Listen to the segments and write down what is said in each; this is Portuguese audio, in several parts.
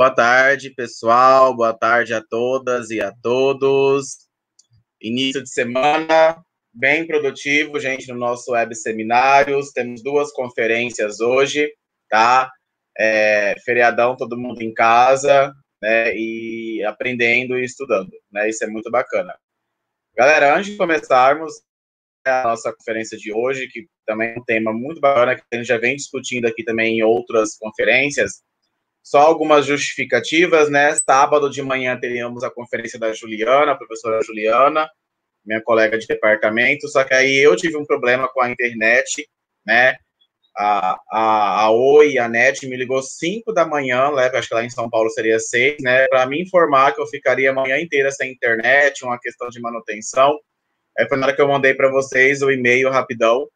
Boa tarde, pessoal. Boa tarde a todas e a todos. Início de semana bem produtivo, gente, no nosso Web Seminários. Temos 2 conferências hoje, tá? Feriadão, todo mundo em casa, né? E aprendendo e estudando, né? Isso é muito bacana. Galera, antes de começarmos a nossa conferência de hoje, que também é um tema muito bacana, que a gente já vem discutindo aqui também em outras conferências, só algumas justificativas, né? Sábado de manhã teríamos a conferência da Juliana, a professora Juliana, minha colega de departamento, só que aí eu tive um problema com a internet, né? A Oi, a NET, me ligou 5 da manhã, né? Acho que lá em São Paulo seria 6, né? Para me informar que eu ficaria a manhã inteira sem internet, uma questão de manutenção. Aí foi na hora que eu mandei para vocês o e-mail rapidão,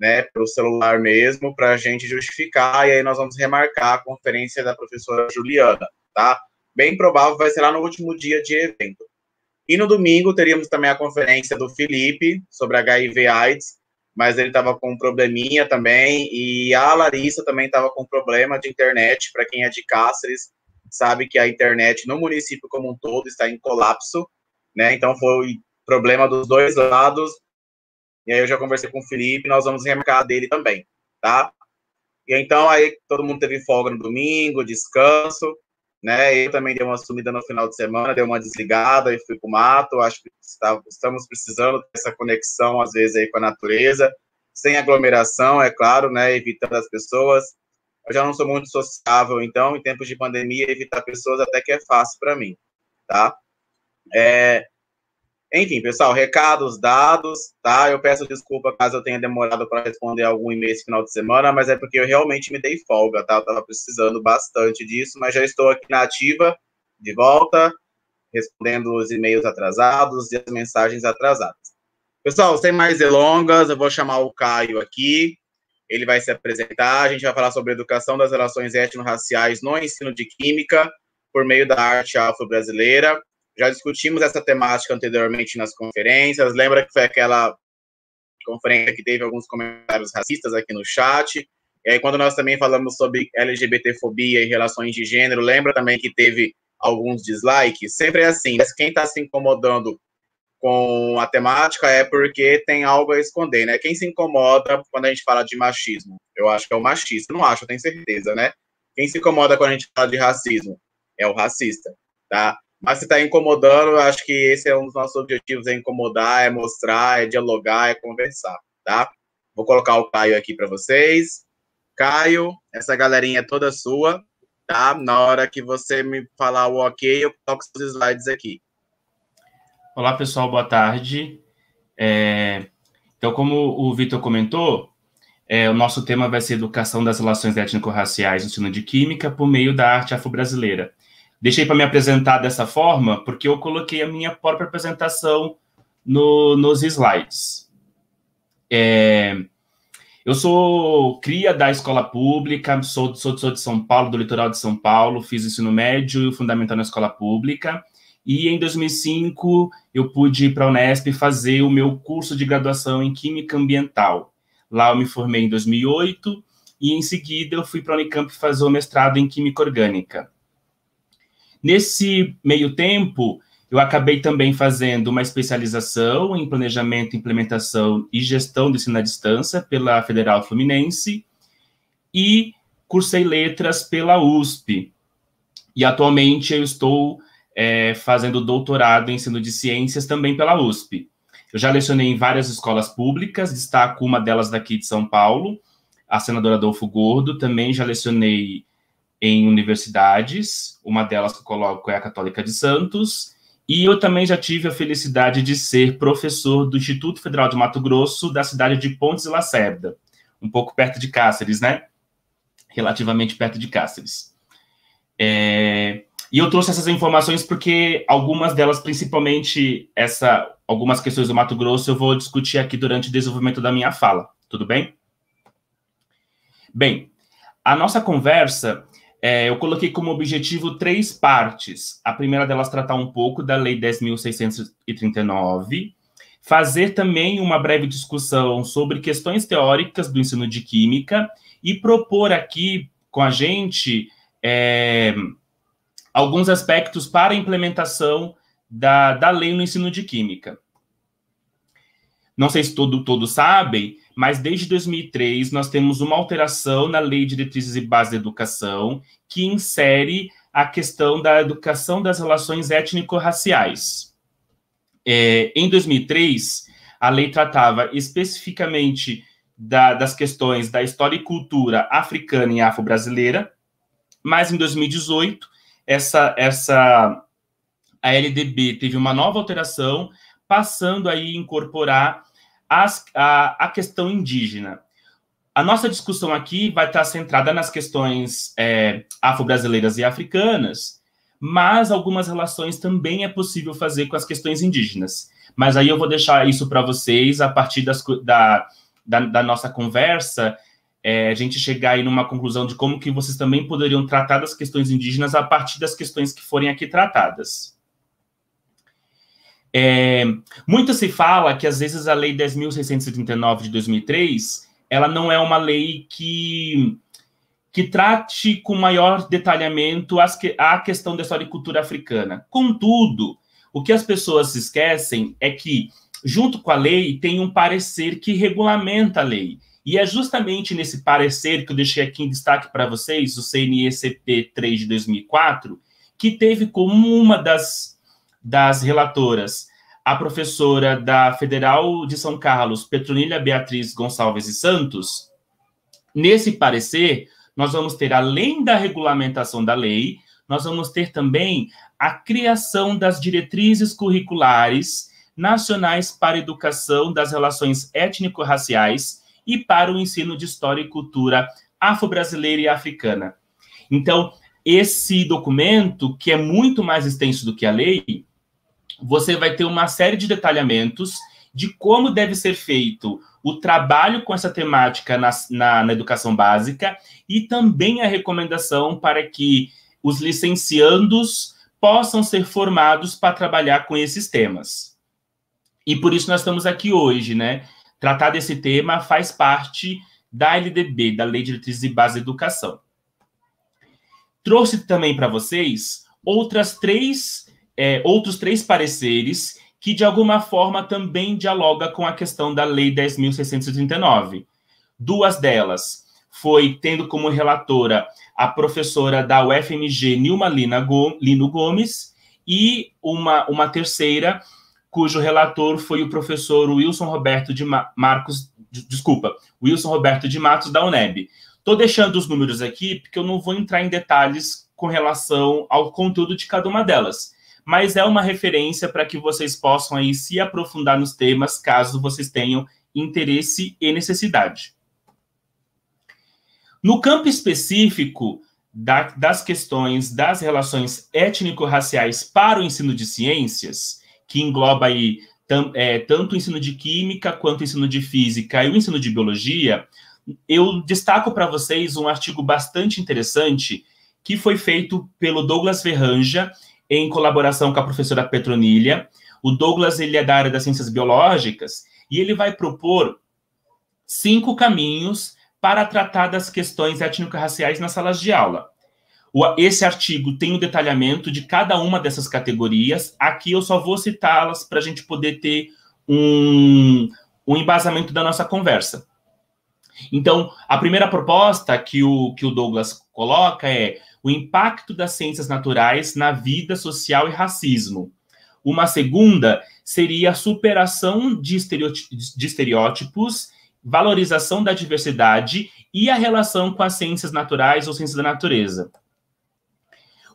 né, para o celular mesmo, para a gente justificar, e aí nós vamos remarcar a conferência da professora Juliana, tá? Bem provável vai ser lá no último dia de evento. E no domingo teríamos também a conferência do Felipe sobre HIV/AIDS, mas ele estava com um probleminha também, e a Larissa também estava com problema de internet. Para quem é de Cáceres, sabe que a internet no município como um todo está em colapso, né? Então foi problema dos dois lados. E aí eu já conversei com o Felipe, nós vamos remarcar dele também, tá? E então aí todo mundo teve folga no domingo, descanso, né? Eu também dei uma sumida no final de semana, dei uma desligada e fui pro mato. Acho que estamos precisando dessa conexão, às vezes, aí com a natureza, sem aglomeração, é claro, né? Evitando as pessoas. Eu já não sou muito sociável, então, em tempos de pandemia, evitar pessoas até que é fácil para mim, tá? Enfim, pessoal, recados dados, tá? Eu peço desculpa caso eu tenha demorado para responder algum e-mail esse final de semana, mas é porque eu realmente me dei folga, tá? Eu estava precisando bastante disso, mas já estou aqui na ativa, de volta, respondendo os e-mails atrasados e as mensagens atrasadas. Pessoal, sem mais delongas, eu vou chamar o Caio aqui, ele vai se apresentar, a gente vai falar sobre a educação das relações étnico-raciais no ensino de Química, por meio da arte afro-brasileira. Já discutimos essa temática anteriormente nas conferências. Lembra que foi aquela conferência que teve alguns comentários racistas aqui no chat? E aí, quando nós também falamos sobre LGBTfobia e relações de gênero, lembra também que teve alguns dislikes? Sempre é assim, mas quem está se incomodando com a temática é porque tem algo a esconder, né? Quem se incomoda quando a gente fala de machismo? Eu acho que é o machista. Não acho, eu tenho certeza, né? Quem se incomoda quando a gente fala de racismo? É o racista, tá? Mas se está incomodando, eu acho que esse é um dos nossos objetivos, é incomodar, é mostrar, é dialogar, é conversar, tá? Vou colocar o Caio aqui para vocês. Caio, essa galerinha é toda sua, tá? Na hora que você me falar o ok, eu coloco os slides aqui. Olá, pessoal, boa tarde. Então, como o Vitor comentou, o nosso tema vai ser Educação das Relações Étnico-Raciais no ensino de Química por meio da arte afro-brasileira. Deixei para me apresentar dessa forma porque eu coloquei a minha própria apresentação nos slides. Eu sou cria da escola pública, sou de São Paulo, do litoral de São Paulo, fiz ensino médio e fundamental na escola pública, e em 2005 eu pude ir para a Unesp fazer o meu curso de graduação em Química Ambiental. Lá eu me formei em 2008 e em seguida eu fui para a Unicamp fazer o mestrado em Química Orgânica. Nesse meio tempo, eu acabei também fazendo uma especialização em Planejamento, Implementação e Gestão do Ensino à Distância pela Federal Fluminense e cursei Letras pela USP. E atualmente eu estou fazendo doutorado em Ensino de Ciências também pela USP. Eu já lecionei em várias escolas públicas, destaco uma delas daqui de São Paulo, a senadora Adolfo Gordo. Também já lecionei em universidades, uma delas que eu coloco é a Católica de Santos, e eu também já tive a felicidade de ser professor do Instituto Federal de Mato Grosso, da cidade de Pontes e Lacerda, um pouco perto de Cáceres, né? Relativamente perto de Cáceres. E eu trouxe essas informações porque algumas delas, principalmente algumas questões do Mato Grosso, eu vou discutir aqui durante o desenvolvimento da minha fala, tudo bem? Bem, a nossa conversa... eu coloquei como objetivo 3 partes. A primeira delas tratar um pouco da Lei 10.639, fazer também uma breve discussão sobre questões teóricas do ensino de Química e propor aqui com a gente alguns aspectos para a implementação da lei no ensino de Química. Não sei se todos sabem, mas desde 2003 nós temos uma alteração na Lei de Diretrizes e Bases da Educação que insere a questão da educação das relações étnico-raciais. Em 2003, a lei tratava especificamente das questões da história e cultura africana e afro-brasileira, mas em 2018, a LDB teve uma nova alteração, passando a incorporar a questão indígena. A nossa discussão aqui vai estar centrada nas questões afro-brasileiras e africanas, mas algumas relações também é possível fazer com as questões indígenas. Mas aí eu vou deixar isso para vocês, a partir da nossa conversa, a gente chegar aí numa conclusão de como que vocês também poderiam tratar das questões indígenas a partir das questões que forem aqui tratadas. Muito se fala que, às vezes, a Lei 10.639 de 2003, ela não é uma lei que trate com maior detalhamento a questão da história e cultura africana. Contudo, o que as pessoas se esquecem é que, junto com a lei, tem um parecer que regulamenta a lei. E é justamente nesse parecer que eu deixei aqui em destaque para vocês, o CNE-CP 3 de 2004, que teve como uma das relatoras a professora da Federal de São Carlos, Petronília Beatriz Gonçalves e Santos. Nesse parecer, nós vamos ter, além da regulamentação da lei, nós vamos ter também a criação das diretrizes curriculares nacionais para a educação das relações étnico-raciais e para o ensino de história e cultura afro-brasileira e africana. Então, esse documento, que é muito mais extenso do que a lei, você vai ter uma série de detalhamentos de como deve ser feito o trabalho com essa temática na educação básica e também a recomendação para que os licenciandos possam ser formados para trabalhar com esses temas. E por isso nós estamos aqui hoje, né? Tratar desse tema faz parte da LDB, da Lei de Diretrizes e Bases da Educação. Trouxe também para vocês outros três pareceres que, de alguma forma, também dialoga com a questão da Lei 10.639. Duas delas foi tendo como relatora a professora da UFMG, Nilma Lino Gomes, e uma terceira, cujo relator foi o professor Wilson Roberto de Matos, da UNEB. Estou deixando os números aqui, porque eu não vou entrar em detalhes com relação ao conteúdo de cada uma delas, mas é uma referência para que vocês possam aí se aprofundar nos temas, caso vocês tenham interesse e necessidade. No campo específico das questões das relações étnico-raciais para o ensino de ciências, que engloba aí tanto o ensino de química, quanto o ensino de física e o ensino de biologia, eu destaco para vocês um artigo bastante interessante que foi feito pelo Douglas Verranja, em colaboração com a professora Petronília. O Douglas, ele é da área das ciências biológicas e ele vai propor 5 caminhos para tratar das questões étnico-raciais nas salas de aula. Esse artigo tem o detalhamento de cada uma dessas categorias. Aqui eu só vou citá-las para a gente poder ter um embasamento da nossa conversa. Então, a primeira proposta que o Douglas coloca é o impacto das ciências naturais na vida social e racismo. Uma segunda seria a superação de estereótipos, valorização da diversidade e a relação com as ciências naturais ou ciências da natureza.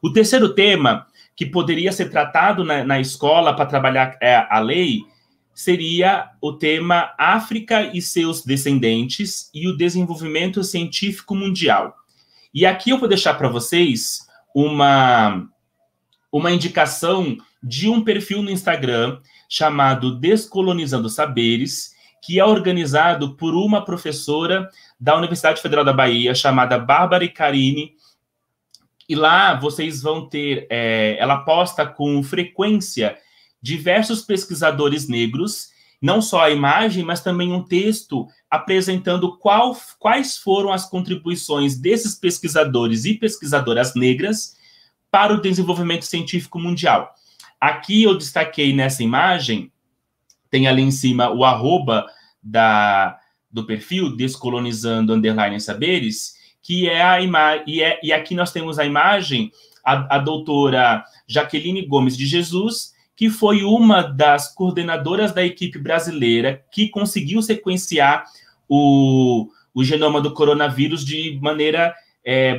O terceiro tema, que poderia ser tratado na escola para trabalhar a lei, seria o tema África e seus descendentes e o desenvolvimento científico mundial. E aqui eu vou deixar para vocês uma indicação de um perfil no Instagram chamado Descolonizando Saberes, que é organizado por uma professora da Universidade Federal da Bahia, chamada Bárbara Carini. E lá vocês vão ter, ela posta com frequência diversos pesquisadores negros, não só a imagem, mas também um texto apresentando quais foram as contribuições desses pesquisadores e pesquisadoras negras para o desenvolvimento científico mundial. Aqui eu destaquei nessa imagem, tem ali em cima o arroba do perfil, Descolonizando_Saberes, que é a imagem, e aqui nós temos a imagem, a doutora Jaqueline Gomes de Jesus, que foi uma das coordenadoras da equipe brasileira que conseguiu sequenciar o genoma do coronavírus de maneira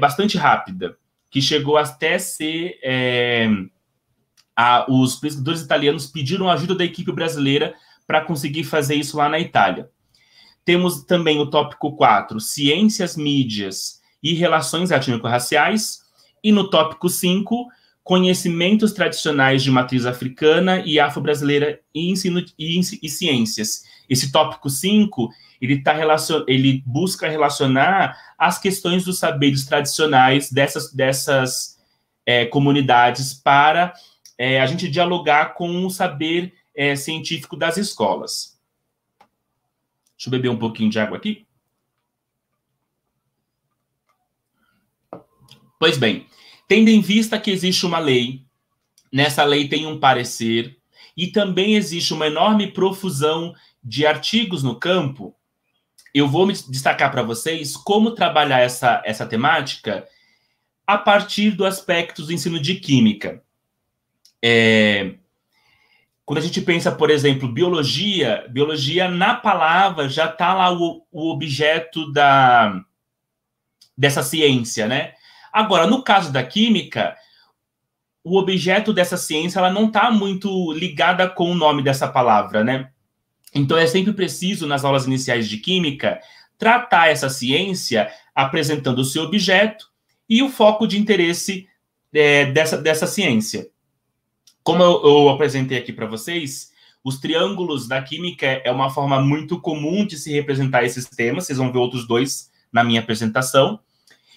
bastante rápida, que chegou até ser... os pesquisadores italianos pediram ajuda da equipe brasileira para conseguir fazer isso lá na Itália. Temos também o tópico 4, ciências, mídias e relações étnico-raciais. E no tópico 5, conhecimentos tradicionais de matriz africana e afro-brasileira e ensino e ciências. Esse tópico 5, ele busca relacionar as questões dos saberes tradicionais dessas comunidades para a gente dialogar com o saber científico das escolas. Deixa eu beber um pouquinho de água aqui. Pois bem, tendo em vista que existe uma lei, nessa lei tem um parecer, e também existe uma enorme profusão de artigos no campo, eu vou me destacar para vocês como trabalhar essa temática a partir do aspecto do ensino de química. Quando a gente pensa, por exemplo, biologia na palavra já está lá o objeto dessa ciência, né? Agora, no caso da química, o objeto dessa ciência ela não está muito ligada com o nome dessa palavra, né? Então, é sempre preciso, nas aulas iniciais de química, tratar essa ciência apresentando o seu objeto e o foco de interesse dessa ciência. Como eu apresentei aqui para vocês, os triângulos da química é uma forma muito comum de se representar esses temas. Vocês vão ver outros dois na minha apresentação.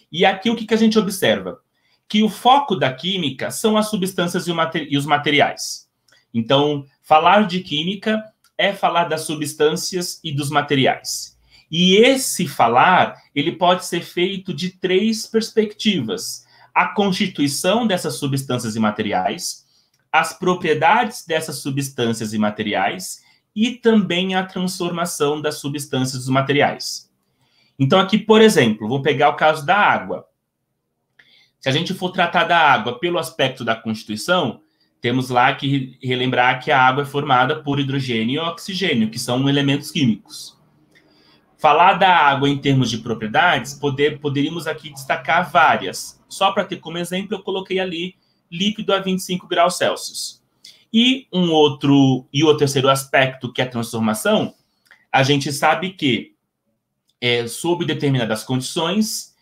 E aqui o que a gente observa? Que o foco da química são as substâncias e os materiais. Então, falar de química é falar das substâncias e dos materiais. E esse falar, ele pode ser feito de 3 perspectivas. A constituição dessas substâncias e materiais, as propriedades dessas substâncias e materiais e também a transformação das substâncias e dos materiais. Então, aqui, por exemplo, vou pegar o caso da água. Se a gente for tratar da água pelo aspecto da constituição, temos lá que relembrar que a água é formada por hidrogênio e oxigênio, que são elementos químicos. Falar da água em termos de propriedades, poderíamos aqui destacar várias. Só para ter como exemplo, eu coloquei ali líquido a 25 graus Celsius. E o terceiro aspecto, que é a transformação, a gente sabe que, sob determinadas condições,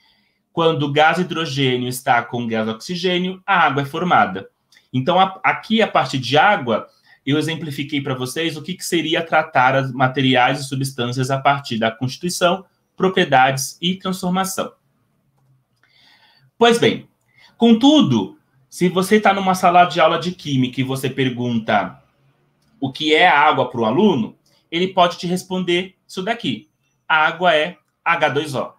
quando o gás hidrogênio está com o gás oxigênio, a água é formada. Então, aqui, a partir de água, eu exemplifiquei para vocês o que seria tratar as materiais e substâncias a partir da constituição, propriedades e transformação. Pois bem, contudo, se você está numa sala de aula de química e você pergunta o que é a água para o aluno, ele pode te responder isso daqui. A água é H2O.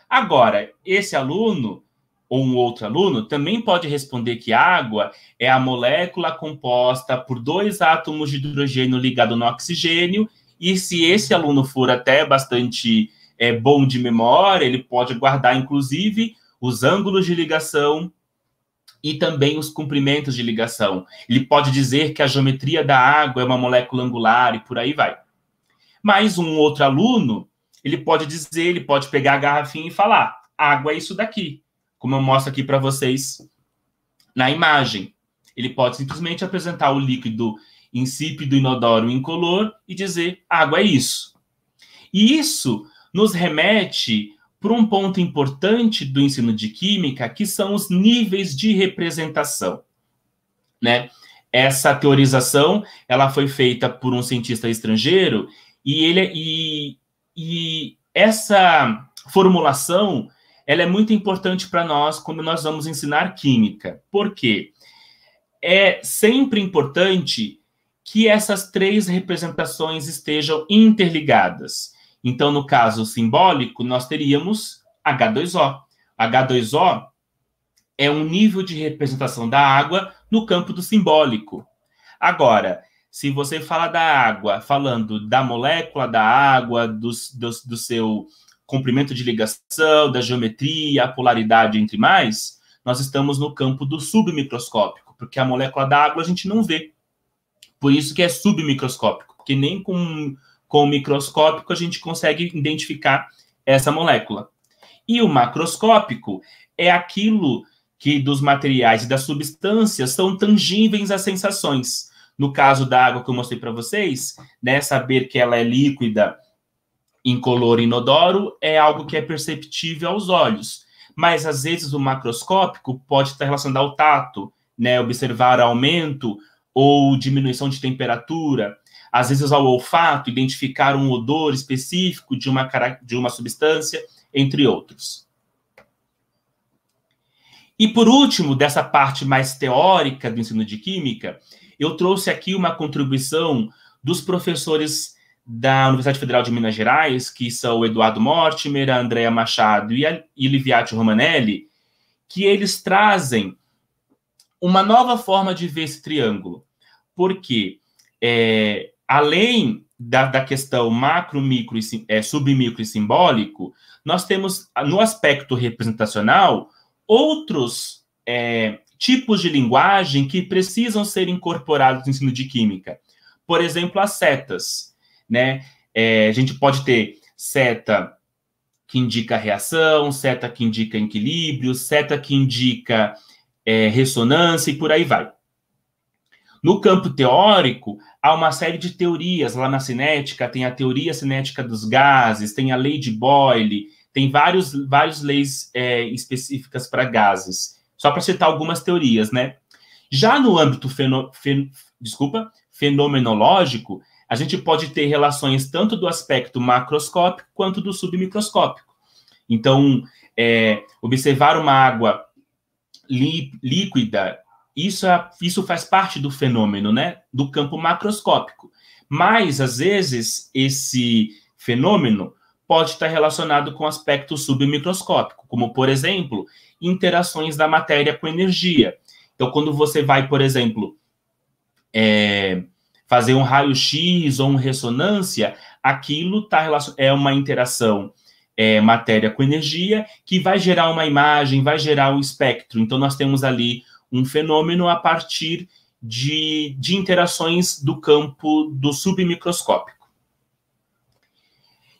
Agora, esse aluno ou um outro aluno também pode responder que água é a molécula composta por 2 átomos de hidrogênio ligado no oxigênio, e se esse aluno for até bastante bom de memória, ele pode guardar, inclusive, os ângulos de ligação e também os comprimentos de ligação. Ele pode dizer que a geometria da água é uma molécula angular e por aí vai. Mas um outro aluno, ele pode pegar a garrafinha e falar, água é isso daqui, como eu mostro aqui para vocês na imagem. Ele pode simplesmente apresentar o líquido insípido, inodoro, incolor e dizer, água é isso. E isso nos remete para um ponto importante do ensino de química, que são os níveis de representação, né? Essa teorização, ela foi feita por um cientista estrangeiro e essa formulação, ela é muito importante para nós quando nós vamos ensinar química. Por quê? É sempre importante que essas 3 representações estejam interligadas. Então, no caso simbólico, nós teríamos H2O. H2O é um nível de representação da água no campo do simbólico. Agora, se você fala da água, falando da molécula da água, do seu comprimento de ligação, da geometria, a polaridade, entre mais, nós estamos no campo do submicroscópico, porque a molécula da água a gente não vê. Por isso que é submicroscópico, porque nem com o microscópico a gente consegue identificar essa molécula. E o macroscópico é aquilo que dos materiais e das substâncias são tangíveis às sensações. No caso da água que eu mostrei para vocês, né, saber que ela é líquida, incolor e inodoro é algo que é perceptível aos olhos. Mas, às vezes, o macroscópico pode estar relacionado ao tato, né, observar aumento ou diminuição de temperatura. Às vezes, ao olfato, identificar um odor específico de uma substância, entre outros. E, por último, dessa parte mais teórica do ensino de química, eu trouxe aqui uma contribuição dos professores da Universidade Federal de Minas Gerais, que são o Eduardo Mortimer, a Andrea Machado e Liviati Romanelli, que eles trazem uma nova forma de ver esse triângulo. Porque, além da questão macro, micro, submicro e simbólico, nós temos, no aspecto representacional, outros tipos de linguagem que precisam ser incorporados no ensino de química. Por exemplo, as setas, né? A gente pode ter seta que indica reação, seta que indica equilíbrio, seta que indica ressonância e por aí vai. No campo teórico, há uma série de teorias. Lá na cinética, tem a teoria cinética dos gases, tem a lei de Boyle, tem várias leis específicas para gases. Só para citar algumas teorias, né? Já no âmbito fenomenológico, a gente pode ter relações tanto do aspecto macroscópico quanto do submicroscópico. Então, observar uma água líquida, isso faz parte do fenômeno, né? Do campo macroscópico. Mas, às vezes, esse fenômeno pode estar relacionado com o aspecto submicroscópico, como, por exemplo, interações da matéria com energia. Então, quando você vai, por exemplo, fazer um raio-x ou uma ressonância, aquilo é uma interação matéria com energia que vai gerar uma imagem, vai gerar um espectro. Então, nós temos ali um fenômeno a partir de interações do campo do submicroscópico.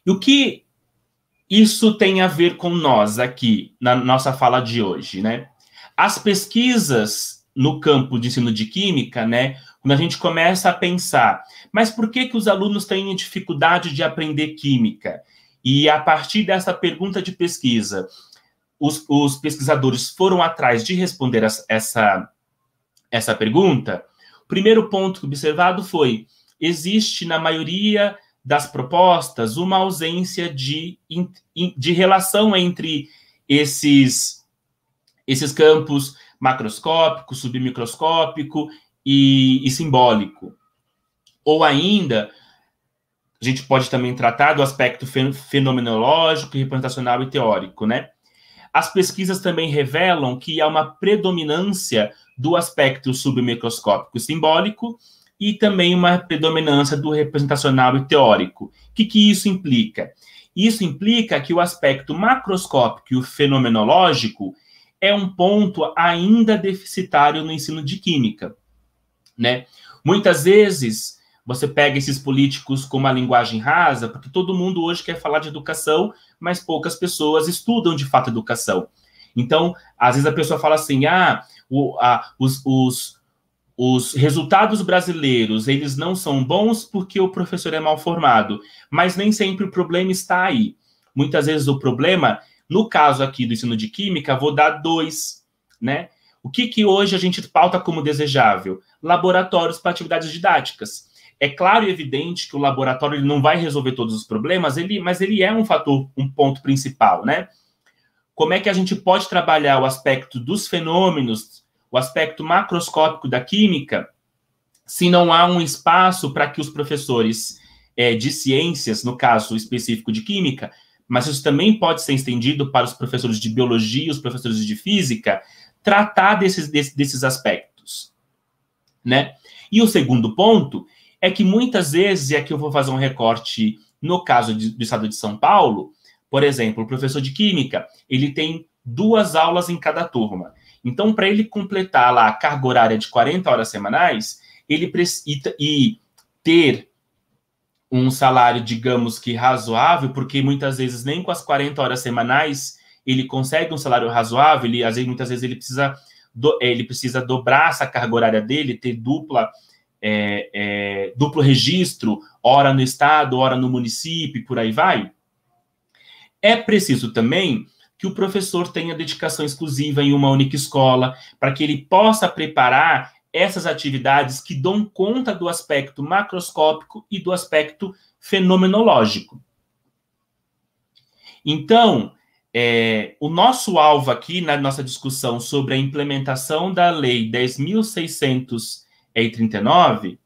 E o que isso tem a ver com nós aqui, na nossa fala de hoje, né? As pesquisas no campo de ensino de química, né? Quando a gente começa a pensar, mas por que os alunos têm dificuldade de aprender química? E a partir dessa pergunta de pesquisa, os pesquisadores foram atrás de responder essa pergunta. O primeiro ponto observado foi: existe na maioria das propostas uma ausência de relação entre esses campos macroscópico, submicroscópico e simbólico. Ou ainda, a gente pode também tratar do aspecto fenomenológico, representacional e teórico, né? As pesquisas também revelam que há uma predominância do aspecto submicroscópico e simbólico e também uma predominância do representacional e teórico. O que isso implica? Isso implica que o aspecto macroscópico e o fenomenológico é um ponto ainda deficitário no ensino de química, né? Muitas vezes você pega esses políticos com uma linguagem rasa, porque todo mundo hoje quer falar de educação, mas poucas pessoas estudam de fato educação. Então, às vezes a pessoa fala assim, os resultados brasileiros, eles não são bons porque o professor é mal formado, mas nem sempre o problema está aí. Muitas vezes o problema, no caso aqui do ensino de química, vou dar 2, né? O que hoje a gente pauta como desejável? Laboratórios para atividades didáticas. É claro e evidente que o laboratório ele não vai resolver todos os problemas, mas ele é um ponto principal, né? Como é que a gente pode trabalhar o aspecto dos fenômenos, o aspecto macroscópico da química, se não há um espaço para que os professores de ciências, no caso específico de química, mas isso também pode ser estendido para os professores de biologia, os professores de física, tratar desses aspectos, né? E o segundo ponto é que muitas vezes, e aqui eu vou fazer um recorte no caso do estado de São Paulo, por exemplo, o professor de Química, ele tem 2 aulas em cada turma. Então, para ele completar lá a carga horária de 40 horas semanais, ele precisa ter um salário, digamos que razoável, porque muitas vezes nem com as 40 horas semanais ele consegue um salário razoável, muitas vezes ele precisa dobrar essa carga horária dele, ter duplo registro, hora no estado, hora no município, por aí vai. É preciso também que o professor tenha dedicação exclusiva em uma única escola, para que ele possa preparar essas atividades que dão conta do aspecto macroscópico e do aspecto fenomenológico. Então, o nosso alvo aqui, na nossa discussão sobre a implementação da Lei 10.639,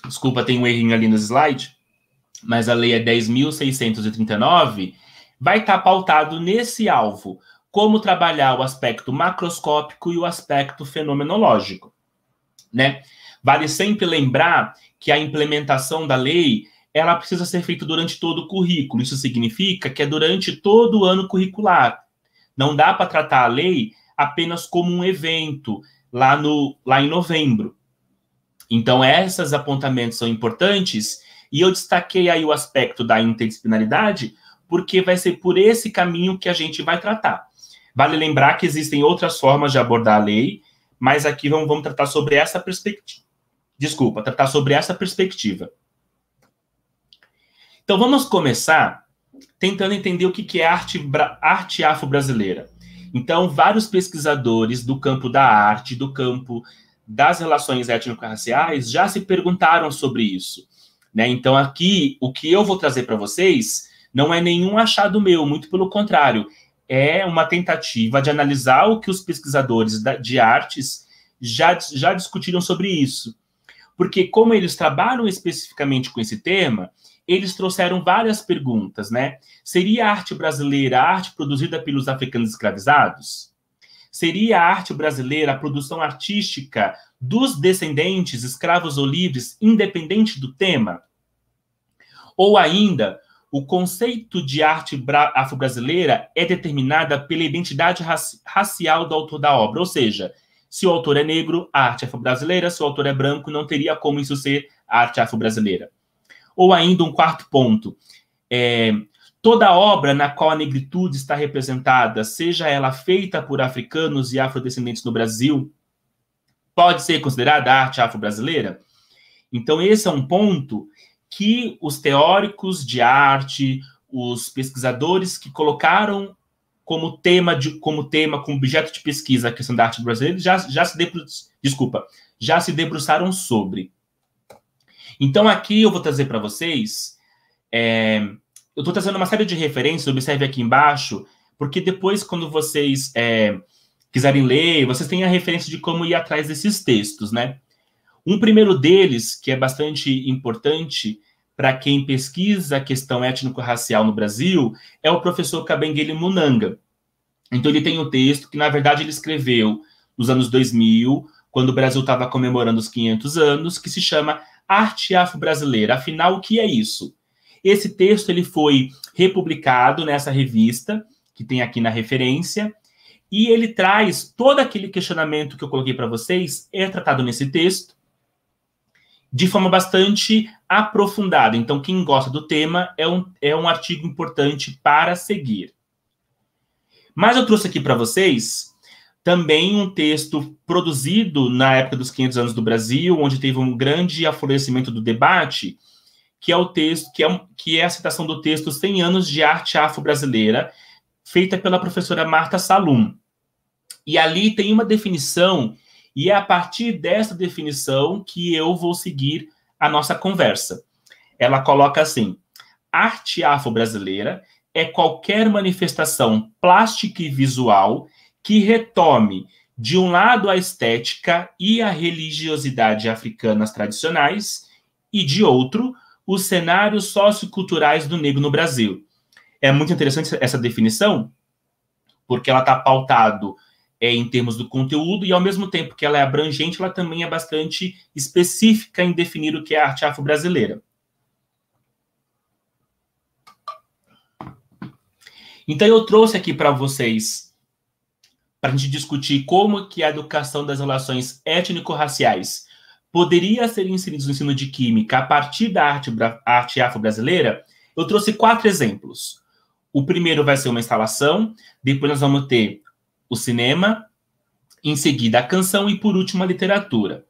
desculpa, tem um errinho ali no slide, mas a lei é 10.639, vai estar pautado nesse alvo, como trabalhar o aspecto macroscópico e o aspecto fenomenológico, né? Vale sempre lembrar que a implementação da lei, ela precisa ser feita durante todo o currículo. Isso significa que é durante todo o ano curricular. Não dá para tratar a lei apenas como um evento lá em novembro. Então, esses apontamentos são importantes, e eu destaquei aí o aspecto da interdisciplinaridade, porque vai ser por esse caminho que a gente vai tratar. Vale lembrar que existem outras formas de abordar a lei, mas aqui vamos tratar sobre essa perspectiva. Tratar sobre essa perspectiva. Então, vamos começar tentando entender o que é arte afro-brasileira. Então, vários pesquisadores do campo da arte, do campo das relações étnico-raciais, já se perguntaram sobre isso, né? Então, aqui, o que eu vou trazer para vocês não é nenhum achado meu, muito pelo contrário, é uma tentativa de analisar o que os pesquisadores de artes já discutiram sobre isso. Porque, como eles trabalham especificamente com esse tema, eles trouxeram várias perguntas, né? Seria a arte brasileira a arte produzida pelos africanos escravizados? Seria a arte brasileira a produção artística dos descendentes, escravos ou livres, independente do tema? Ou ainda, o conceito de arte afro-brasileira é determinada pela identidade racial do autor da obra, ou seja, se o autor é negro, a arte afro-brasileira, se o autor é branco, não teria como isso ser a arte afro-brasileira. Ou ainda um quarto ponto, toda obra na qual a negritude está representada, seja ela feita por africanos e afrodescendentes no Brasil, pode ser considerada arte afro-brasileira? Então, esse é um ponto que os teóricos de arte, os pesquisadores que colocaram como objeto de pesquisa a questão da arte brasileira, já se debruçaram sobre. Então, aqui eu vou trazer para vocês, eu estou trazendo uma série de referências, observe aqui embaixo, porque depois, quando vocês quiserem ler, vocês têm a referência de como ir atrás desses textos, né? Um primeiro deles, que é bastante importante para quem pesquisa a questão étnico-racial no Brasil, é o professor Kabengele Munanga. Então, ele tem um texto que, na verdade, ele escreveu nos anos 2000, quando o Brasil estava comemorando os 500 anos, que se chama Arte Afro-Brasileira. Afinal, o que é isso? Esse texto ele foi republicado nessa revista, que tem aqui na referência, e ele traz todo aquele questionamento que eu coloquei para vocês, é tratado nesse texto, de forma bastante aprofundada. Então, quem gosta do tema, é um artigo importante para seguir. Mas eu trouxe aqui para vocês também um texto produzido na época dos 500 anos do Brasil, onde teve um grande aflorescimento do debate, que é o texto, que é a citação do texto 100 anos de arte afro-brasileira, feita pela professora Marta Salum. E ali tem uma definição, e é a partir dessa definição que eu vou seguir a nossa conversa. Ela coloca assim: arte afro-brasileira é qualquer manifestação plástica e visual que retome, de um lado, a estética e a religiosidade africanas tradicionais, e, de outro, os cenários socioculturais do negro no Brasil. É muito interessante essa definição, porque ela está pautado em termos do conteúdo, e ao mesmo tempo que ela é abrangente, ela também é bastante específica em definir o que é arte afro-brasileira. Então eu trouxe aqui para vocês, para a gente discutir como que a educação das relações étnico-raciais poderia ser inserida no ensino de Química a partir da arte afro-brasileira. Eu trouxe 4 exemplos. O primeiro vai ser uma instalação, depois nós vamos ter o cinema, em seguida a canção e, por último, a literatura.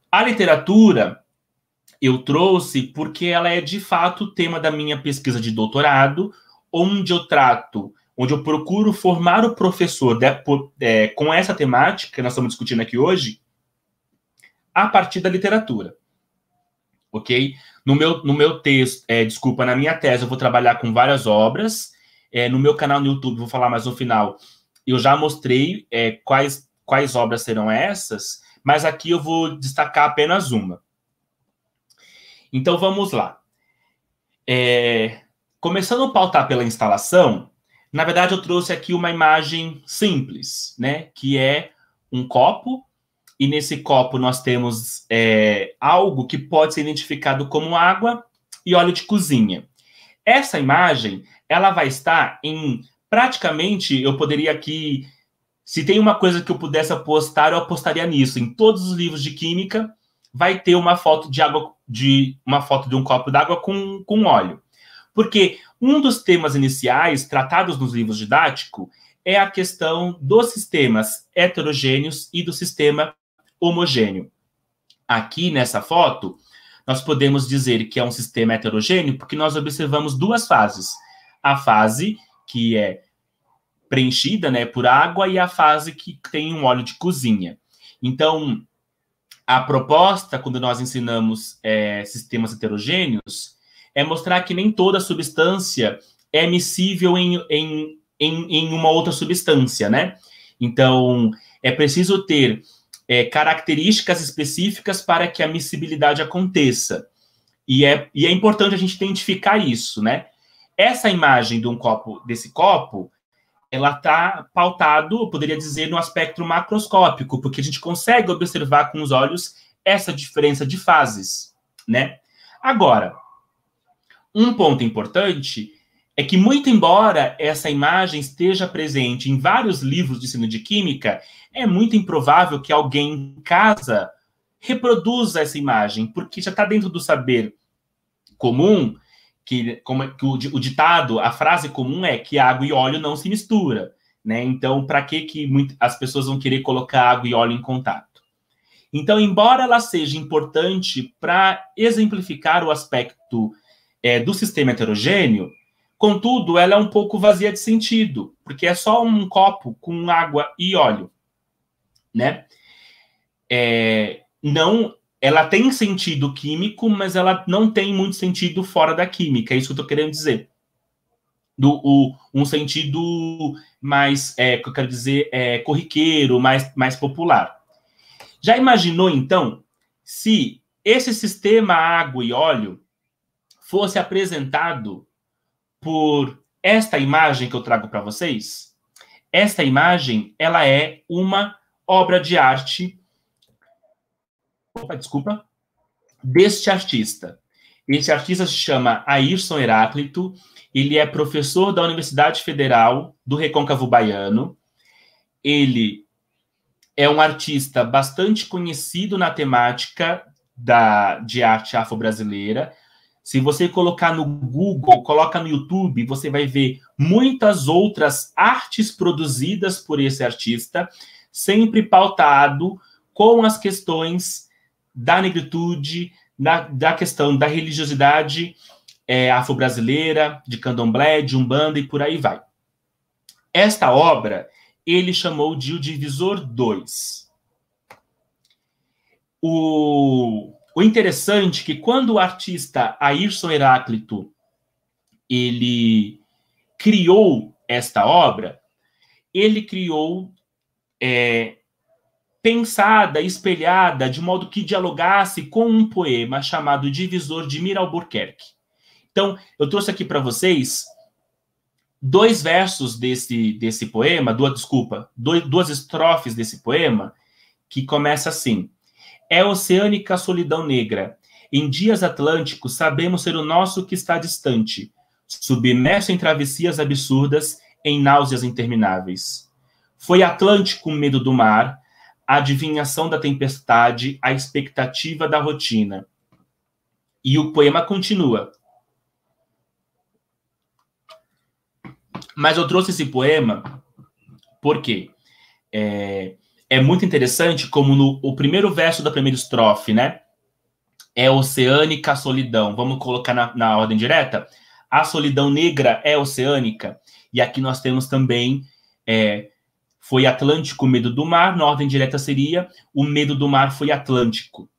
A literatura eu trouxe porque ela é, de fato, o tema da minha pesquisa de doutorado, onde eu procuro formar o professor com essa temática que nós estamos discutindo aqui hoje, a partir da literatura. Ok? No meu texto, na minha tese, eu vou trabalhar com várias obras. No meu canal no YouTube, vou falar mais no final, eu já mostrei quais obras serão essas, mas aqui eu vou destacar apenas uma. Então, vamos lá. Começando a pautar pela instalação, na verdade, eu trouxe aqui uma imagem simples, né? Que é um copo, e nesse copo nós temos algo que pode ser identificado como água e óleo de cozinha. Essa imagem, ela vai estar em, praticamente, eu poderia aqui, se tem uma coisa que eu pudesse apostar, eu apostaria nisso. Em todos os livros de química, vai ter uma foto de água, uma foto de um copo d'água com óleo. Porque um dos temas iniciais tratados nos livros didáticos é a questão dos sistemas heterogêneos e do sistema homogêneo. Aqui nessa foto, nós podemos dizer que é um sistema heterogêneo porque nós observamos 2 fases. A fase que é preenchida, né, por água e a fase que tem um óleo de cozinha. Então, a proposta, quando nós ensinamos sistemas heterogêneos, é mostrar que nem toda substância é miscível em uma outra substância, né? Então, é preciso ter características específicas para que a miscibilidade aconteça. E é importante a gente identificar isso, né? Essa imagem desse copo, ela está pautado, eu poderia dizer, no aspecto macroscópico, porque a gente consegue observar com os olhos essa diferença de fases, né? Agora, um ponto importante é que, muito embora essa imagem esteja presente em vários livros de ensino de química, é muito improvável que alguém em casa reproduza essa imagem, porque já está dentro do saber comum, que o ditado, a frase comum é que água e óleo não se mistura, né? Então, para que as pessoas vão querer colocar água e óleo em contato? Então, embora ela seja importante para exemplificar o aspecto do sistema heterogêneo, contudo, ela é um pouco vazia de sentido, porque é só um copo com água e óleo, né? Ela tem sentido químico, mas ela não tem muito sentido fora da química, é isso que eu estou querendo dizer. Um sentido mais, que eu quero dizer, corriqueiro, mais popular. Já imaginou, então, se esse sistema água e óleo fosse apresentado por esta imagem que eu trago para vocês? Esta imagem, ela é uma obra de arte, deste artista. Esse artista se chama Ayrson Heráclito, ele é professor da Universidade Federal do Recôncavo Baiano, ele é um artista bastante conhecido na temática de arte afro-brasileira. Se você colocar no Google, coloca no YouTube, você vai ver muitas outras artes produzidas por esse artista, sempre pautado com as questões da negritude, da questão da religiosidade afro-brasileira, de candomblé, de umbanda e por aí vai. Esta obra ele chamou de O Divisor 2. O interessante é que quando o artista Ayrson Heráclito ele criou esta obra, ele criou pensada, espelhada, de modo que dialogasse com um poema chamado Divisor, de Mir Albuquerque. Então, eu trouxe aqui para vocês dois versos desse poema, duas estrofes desse poema, que começa assim: é oceânica a solidão negra. Em dias atlânticos, sabemos ser o nosso que está distante, submerso em travessias absurdas, em náuseas intermináveis. Foi Atlântico o medo do mar, a adivinhação da tempestade, a expectativa da rotina. E o poema continua. Mas eu trouxe esse poema porque é muito interessante como no primeiro verso da primeira estrofe, né? É oceânica a solidão. Vamos colocar na ordem direta? A solidão negra é oceânica. E aqui nós temos também foi Atlântico o medo do mar. Na ordem direta seria o medo do mar foi Atlântico. O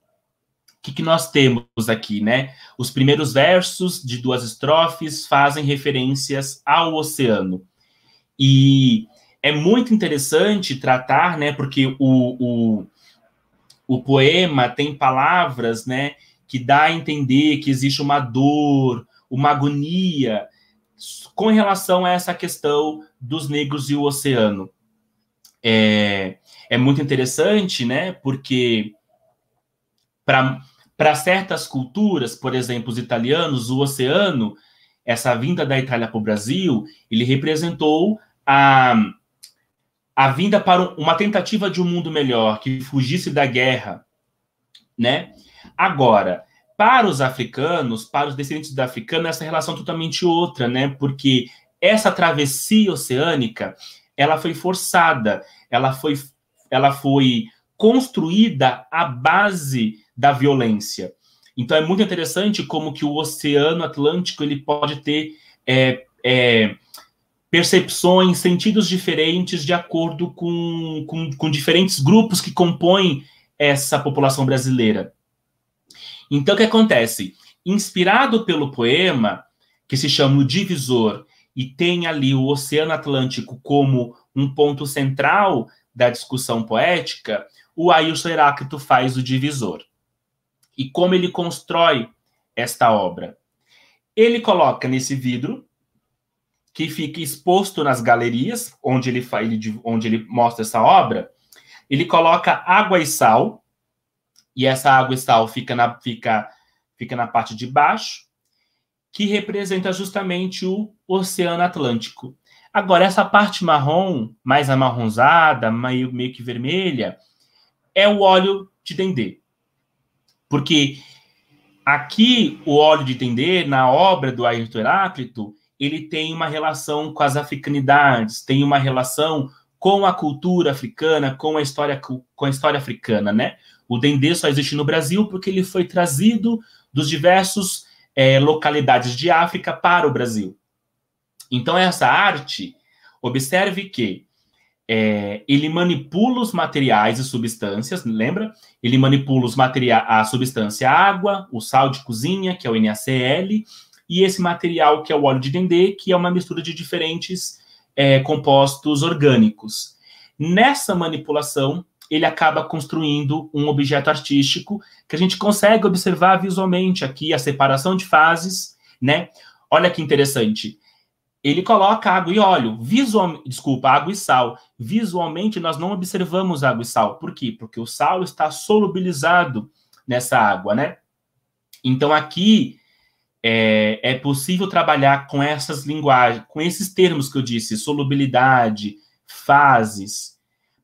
que nós temos aqui, né? Os primeiros versos de duas estrofes fazem referências ao oceano. E é muito interessante tratar, né? Porque o poema tem palavras, né? Que dá a entender que existe uma dor, uma agonia com relação a essa questão dos negros e o oceano. É muito interessante, né? Porque para certas culturas, por exemplo, os italianos, o oceano, essa vinda da Itália para o Brasil, ele representou a vinda para uma tentativa de um mundo melhor, que fugisse da guerra, né? Agora, para os africanos, para os descendentes da africana, essa relação é totalmente outra, né? Porque essa travessia oceânica, ela foi forçada, ela foi construída à base da violência. Então, é muito interessante como que o Oceano Atlântico ele pode ter percepções, sentidos diferentes de acordo com diferentes grupos que compõem essa população brasileira. Então, o que acontece? Inspirado pelo poema, que se chama O Divisor, e tem ali o Oceano Atlântico como um ponto central da discussão poética, o Ailson Heráclito faz o divisor. E como ele constrói esta obra? Ele coloca nesse vidro, que fica exposto nas galerias, onde ele mostra essa obra, ele coloca água e sal, e essa água e sal fica na parte de baixo, que representa justamente o Oceano Atlântico. Agora, essa parte marrom, mais amarronzada, meio que vermelha, é o óleo de dendê. Porque aqui o óleo de dendê, na obra do Ailton Heráclito, ele tem uma relação com as africanidades, tem uma relação com a cultura africana, com a história africana, né? O dendê só existe no Brasil porque ele foi trazido dos diversos localidades de África para o Brasil. Então, essa arte, observe que ele manipula os materiais e substâncias, lembra? Ele manipula a substância água, o sal de cozinha, que é o NaCl, e esse material que é o óleo de dendê, que é uma mistura de diferentes compostos orgânicos. Nessa manipulação, ele acaba construindo um objeto artístico que a gente consegue observar visualmente aqui, a separação de fases, né? Olha que interessante. Ele coloca água e óleo, água e sal. Visualmente, nós não observamos água e sal. Por quê? Porque o sal está solubilizado nessa água, né? Então, aqui é possível trabalhar com essas linguagens, com esses termos que eu disse, solubilidade, fases,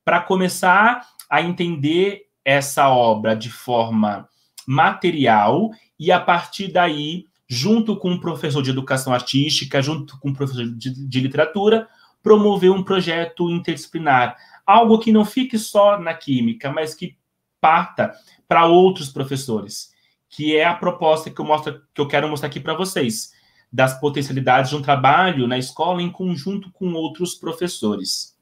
para começar a entender essa obra de forma material e, a partir daí, junto com um professor de educação artística, junto com um professor de literatura, promover um projeto interdisciplinar. Algo que não fique só na química, mas que parta para outros professores, que é a proposta que eu quero mostrar aqui para vocês, das potencialidades de um trabalho na escola em conjunto com outros professores.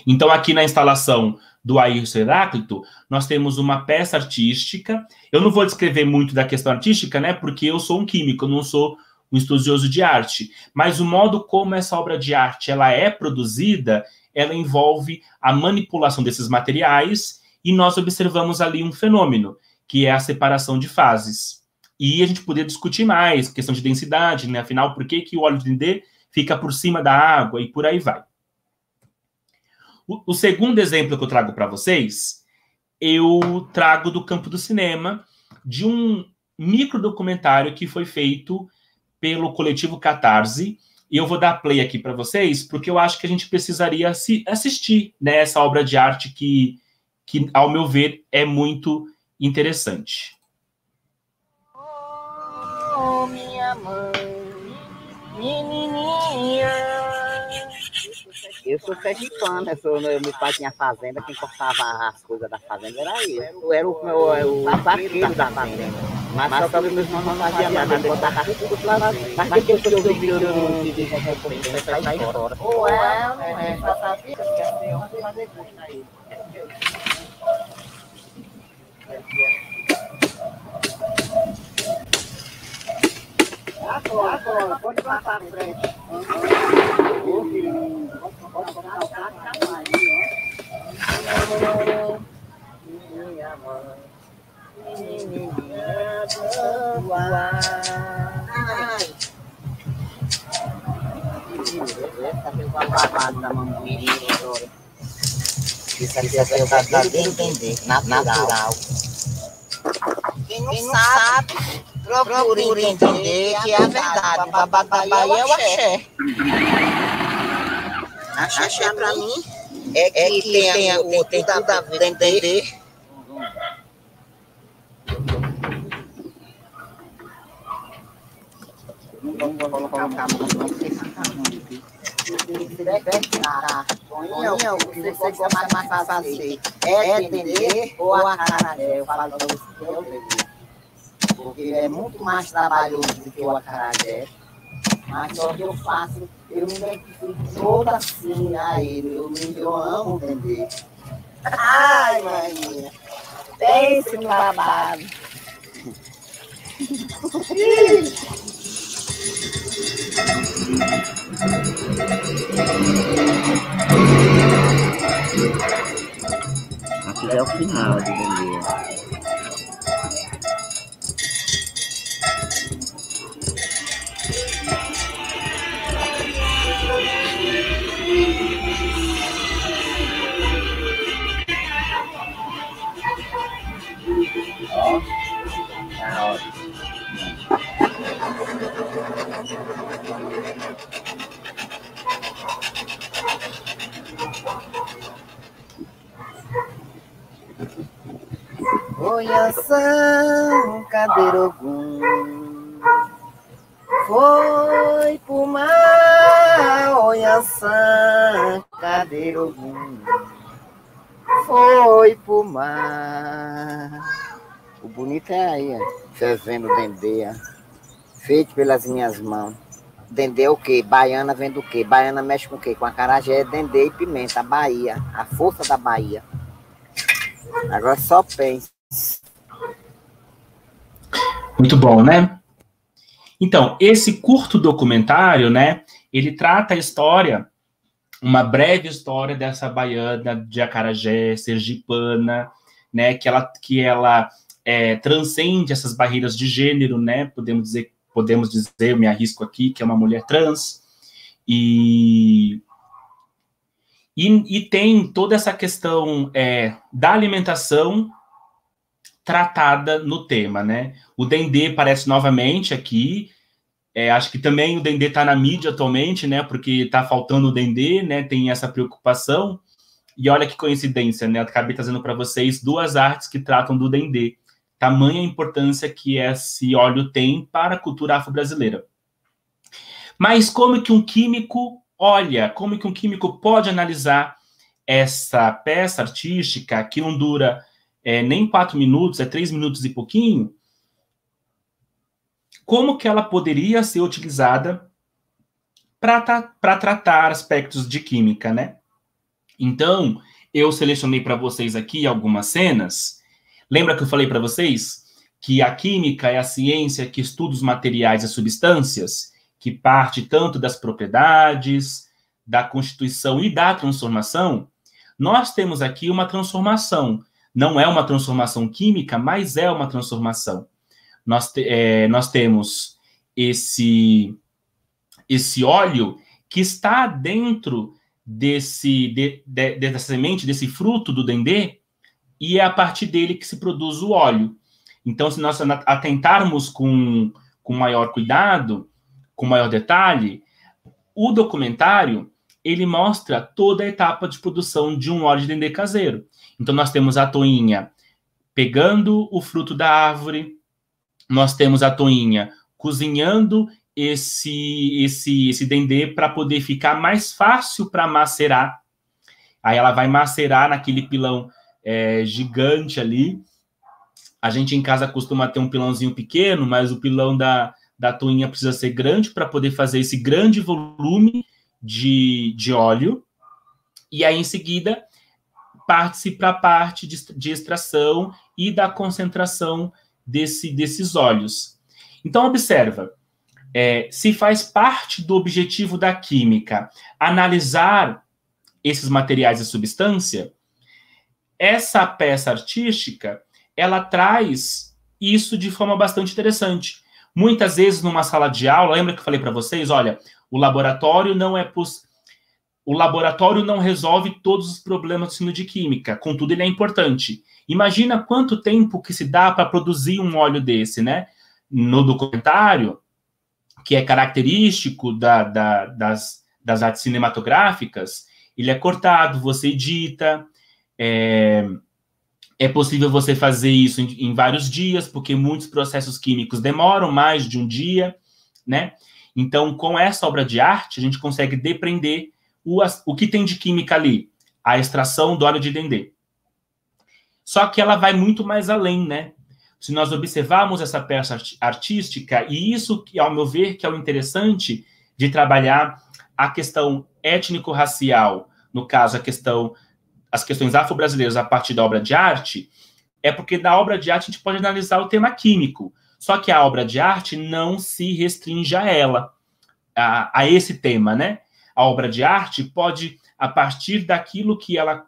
Então, aqui na instalação do Ailton Heráclito, nós temos uma peça artística. Eu não vou descrever muito da questão artística, né? Porque eu sou um químico, eu não sou um estudioso de arte. Mas o modo como essa obra de arte ela é produzida, ela envolve a manipulação desses materiais e nós observamos ali um fenômeno, que é a separação de fases. E a gente poderia discutir mais, questão de densidade, né? Afinal, por que o óleo de dendê fica por cima da água e por aí vai. O segundo exemplo que eu trago para vocês, eu trago do campo do cinema, de um microdocumentário que foi feito pelo coletivo Catarse, e eu vou dar play aqui para vocês, porque eu acho que a gente precisaria assistir, né, essa obra de arte que, ao meu ver, é muito interessante. Oh, minha mãe, menininha. Eu sou sergipano, meu pai tinha fazenda, quem cortava as coisas da fazenda era eu. Eu era o vaqueiro da fazenda. Mas só que meus irmãos não faziam nada, eu botava tudo lá. Mas depois que eu vi que eu não tive recompensa, eu saí fora. Ou é, não é, só sabia que assim, eu vou fazer gosto aí. Agora, pode passar pra frente. Pode colocar o carro e acabar aí, ó. Minha mãe, menininha do ar. Essa foi o babado da mamãe, agora. Isso aqui é o verdadeiro entender, natural. Quem não sabe, procure entender que é a verdade. O babado da Bahia é o axé. Axé pra mim é que tem tudo a ver entender. Vamos colocar o cabelo, vamos ficar muito. Você gosta mais de fazer é entender ou acarajé? Eu falo para você que é o entender. Porque ele é muito mais trabalhoso do que o acarajé. Mas só que eu faço, eu me identifico toda assim a ele. Eu amo entender. Ai, Maria, pense no babado. Aqui é o final de vender. Ó, tá ótimo. Oiação, Cadeirogum, foi pro mar. Oiação, Cadeirogum, foi pro mar. O bonito é aí, ó. Vocês vendo o dendê, feito pelas minhas mãos. Dendê é o quê? Baiana vem do quê? Baiana mexe com o quê? Com acarajé, dendê e pimenta, a Bahia, a força da Bahia. Agora só pense. Muito bom, né? Então, esse curto documentário, né, ele trata a história, uma breve história dessa baiana de acarajé, sergipana, né, que ela transcende essas barreiras de gênero, né, podemos dizer, eu me arrisco aqui, que é uma mulher trans, e tem toda essa questão da alimentação tratada no tema, né? O dendê aparece novamente aqui, acho que também o dendê está na mídia atualmente, né? Porque está faltando o dendê, né? Tem essa preocupação, e olha que coincidência, né? Eu acabei trazendo para vocês duas artes que tratam do dendê, tamanha importância que esse óleo tem para a cultura afro-brasileira. Mas como que um químico olha, como que um químico pode analisar essa peça artística que não dura nem 4 minutos, 3 minutos e pouquinho, como que ela poderia ser utilizada para tratar aspectos de química, né? Então, eu selecionei para vocês aqui algumas cenas. Lembra que eu falei para vocês que a química é a ciência que estuda os materiais e substâncias, que parte tanto das propriedades, da constituição e da transformação? Nós temos aqui uma transformação. Não é uma transformação química, mas é uma transformação. Nós temos esse óleo que está dentro dessa semente, desse fruto do dendê, e é a partir dele que se produz o óleo. Então, se nós atentarmos com maior cuidado, com maior detalhe, o documentário, ele mostra toda a etapa de produção de um óleo de dendê caseiro. Então, nós temos a toinha pegando o fruto da árvore, nós temos a toinha cozinhando esse dendê para poder ficar mais fácil para macerar. Aí ela vai macerar naquele pilão gigante ali. A gente em casa costuma ter um pilãozinho pequeno, mas o pilão da toinha precisa ser grande para poder fazer esse grande volume de óleo. E aí, em seguida, parte-se para a parte de extração e da concentração desses óleos. Então, observa, se faz parte do objetivo da química analisar esses materiais e substância, essa peça artística, ela traz isso de forma bastante interessante. Muitas vezes, numa sala de aula, lembra que eu falei para vocês, olha, o laboratório não resolve todos os problemas do ensino de química, contudo, ele é importante. Imagina quanto tempo que se dá para produzir um óleo desse, né? No documentário, que é característico das artes cinematográficas, ele é cortado, você edita, é possível você fazer isso em vários dias, porque muitos processos químicos demoram mais de um dia, né? Então, com essa obra de arte, a gente consegue depreender o que tem de química ali, a extração do óleo de dendê. Só que ela vai muito mais além, né? Se nós observarmos essa peça artística, e isso, ao meu ver, que é o interessante de trabalhar a questão étnico-racial, no caso, as questões afro-brasileiras a partir da obra de arte, é porque da obra de arte a gente pode analisar o tema químico. Só que a obra de arte não se restringe a ela, a esse tema, né? A obra de arte pode, a partir daquilo que ela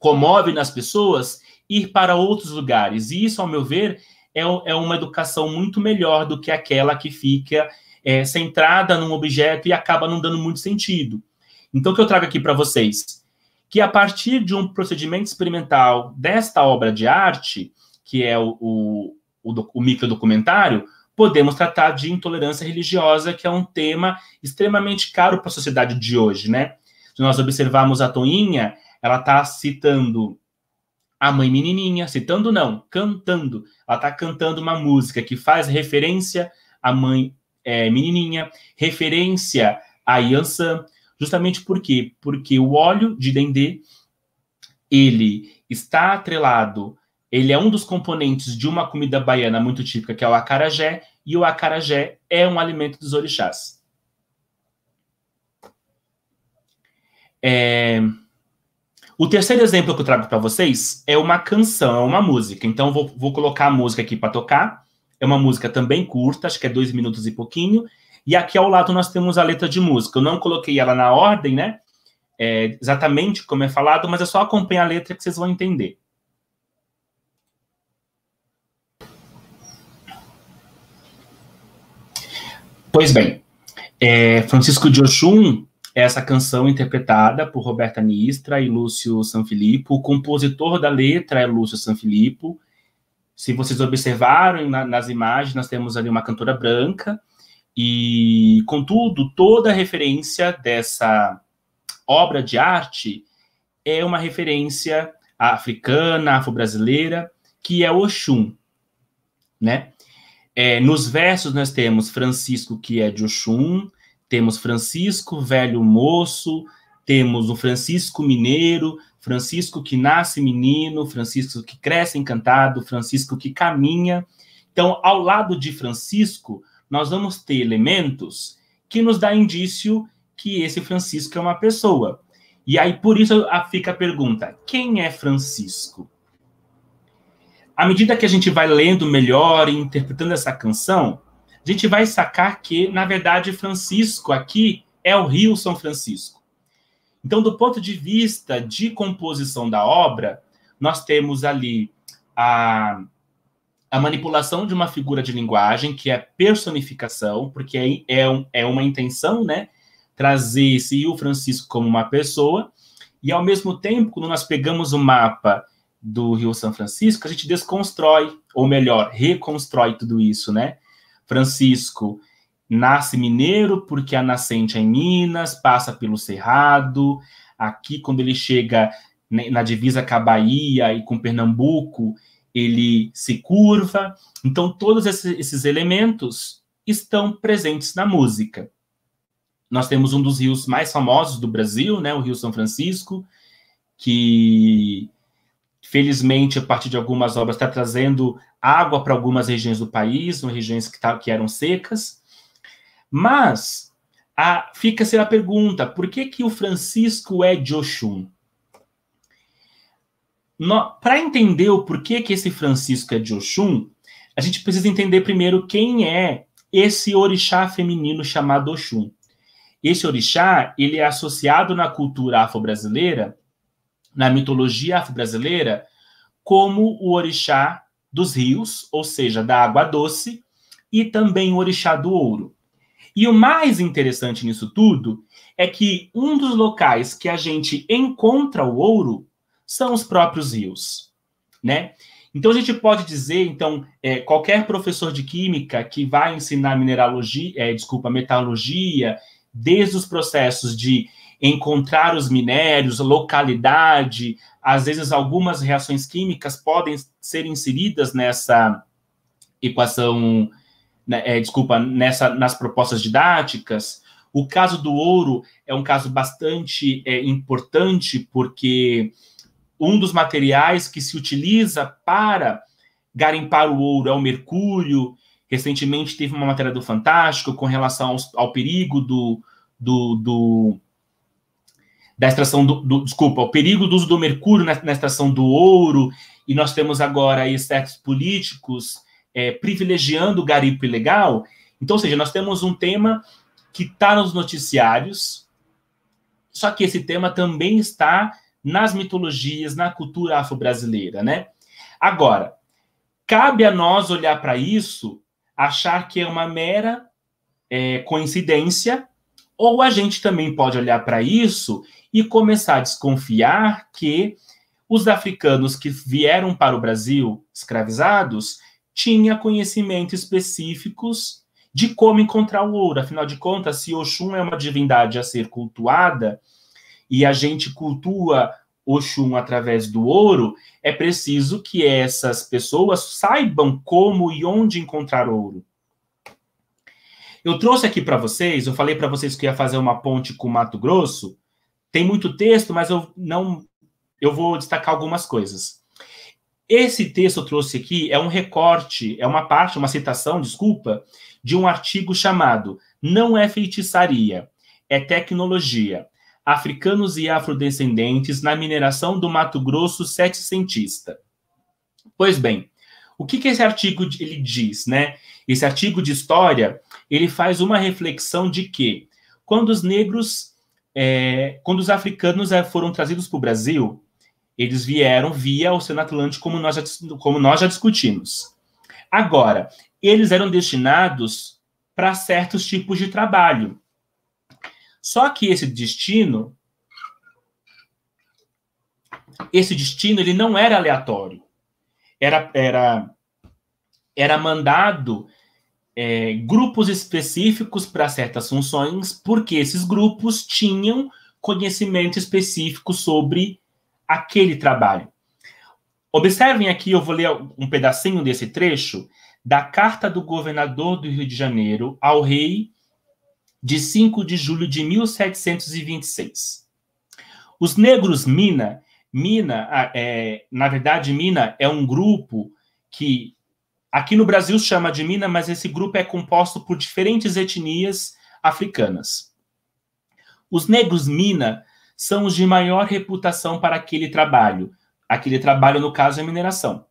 comove nas pessoas, ir para outros lugares. E isso, ao meu ver, é uma educação muito melhor do que aquela que fica centrada num objeto e acaba não dando muito sentido. Então, o que eu trago aqui para vocês? Que a partir de um procedimento experimental desta obra de arte, que é o microdocumentário, podemos tratar de intolerância religiosa, que é um tema extremamente caro para a sociedade de hoje, né? Se nós observarmos a toinha, ela está citando a mãe menininha, citando não, cantando. Ela está cantando uma música que faz referência à mãe menininha, referência a Yansan, justamente por quê? Porque o óleo de dendê, ele está atrelado, ele é um dos componentes de uma comida baiana muito típica, que é o acarajé, e o acarajé é um alimento dos orixás. O terceiro exemplo que eu trago para vocês é uma canção, é uma música. Então, vou colocar a música aqui para tocar. É uma música também curta, acho que é 2 minutos e pouquinho. E aqui ao lado nós temos a letra de música. Eu não coloquei ela na ordem, né? Exatamente como é falado, mas é só acompanhar a letra que vocês vão entender. Pois bem, Francisco de Oxum, essa canção interpretada por Roberta Nistra e Lúcio Sanfilippo. O compositor da letra é Lúcio Sanfilippo. Se vocês observaram nas imagens, nós temos ali uma cantora branca. E, contudo, toda a referência dessa obra de arte é uma referência africana, afro-brasileira, que é Oxum, né? Nos versos nós temos Francisco, que é de Oxum, temos Francisco, velho moço, temos o Francisco mineiro, Francisco que nasce menino, Francisco que cresce encantado, Francisco que caminha. Então, ao lado de Francisco, nós vamos ter elementos que nos dá indício que esse Francisco é uma pessoa. E aí, por isso, fica a pergunta, quem é Francisco? À medida que a gente vai lendo melhor e interpretando essa canção, a gente vai sacar que, na verdade, Francisco aqui é o Rio São Francisco. Então, do ponto de vista de composição da obra, nós temos ali a manipulação de uma figura de linguagem, que é personificação, porque é uma intenção, né, trazer esse Rio Francisco como uma pessoa, e ao mesmo tempo, quando nós pegamos o mapa do Rio São Francisco, a gente desconstrói, ou melhor, reconstrói tudo isso, né? Francisco nasce mineiro porque a nascente é em Minas, passa pelo Cerrado, aqui quando ele chega na divisa com a Bahia e com Pernambuco, ele se curva. Então, todos esses elementos estão presentes na música. Nós temos um dos rios mais famosos do Brasil, né, o Rio São Francisco, que, felizmente, a partir de algumas obras, está trazendo água para algumas regiões do país, regiões que eram secas. Mas fica-se a pergunta, por que o Francisco é de Oxum? Para entender o porquê que esse Francisco é de Oxum, a gente precisa entender primeiro quem é esse orixá feminino chamado Oxum. Esse orixá, ele é associado na cultura afro-brasileira, na mitologia afro-brasileira, como o orixá dos rios, ou seja, da água doce, e também o orixá do ouro. E o mais interessante nisso tudo é que um dos locais que a gente encontra o ouro são os próprios rios, né? Então, a gente pode dizer, qualquer professor de química que vai ensinar metalurgia, desde os processos de encontrar os minérios, localidade, às vezes algumas reações químicas podem ser inseridas nessa equação, nas propostas didáticas. O caso do ouro é um caso bastante importante, porque um dos materiais que se utiliza para garimpar o ouro é o mercúrio. Recentemente teve uma matéria do Fantástico com relação ao perigo da extração o perigo do uso do mercúrio na extração do ouro, e nós temos agora aí certos políticos privilegiando o garimpo ilegal. Então, ou seja, nós temos um tema que está nos noticiários, só que esse tema também está nas mitologias, na cultura afro-brasileira, né? Agora, cabe a nós olhar para isso, achar que é uma mera coincidência, ou a gente também pode olhar para isso e começar a desconfiar que os africanos que vieram para o Brasil escravizados tinham conhecimentos específicos de como encontrar o ouro. Afinal de contas, se Oxum é uma divindade a ser cultuada e a gente cultua Oxum através do ouro, é preciso que essas pessoas saibam como e onde encontrar ouro. Eu trouxe aqui para vocês, eu falei para vocês que ia fazer uma ponte com o Mato Grosso. Tem muito texto, mas eu vou destacar algumas coisas. Esse texto eu trouxe aqui é um recorte, uma citação, de um artigo chamado Não é Feitiçaria, é Tecnologia, Africanos e Afrodescendentes na Mineração do Mato Grosso setecentista. Pois bem, o que esse artigo ele diz, né? Esse artigo de história, ele faz uma reflexão de que quando os africanos foram trazidos para o Brasil, eles vieram via Oceano Atlântico, como nós já discutimos. Agora, eles eram destinados para certos tipos de trabalho. Só que esse destino ele não era aleatório. Era mandado grupos específicos para certas funções, porque esses grupos tinham conhecimento específico sobre aquele trabalho. Observem aqui, eu vou ler um pedacinho desse trecho da carta do governador do Rio de Janeiro ao rei de 5 de julho de 1726. Os negros Mina, na verdade, Mina é um grupo que aqui no Brasil chama de Mina, mas esse grupo é composto por diferentes etnias africanas. Os negros Mina são os de maior reputação para aquele trabalho. Aquele trabalho, no caso, é mineração.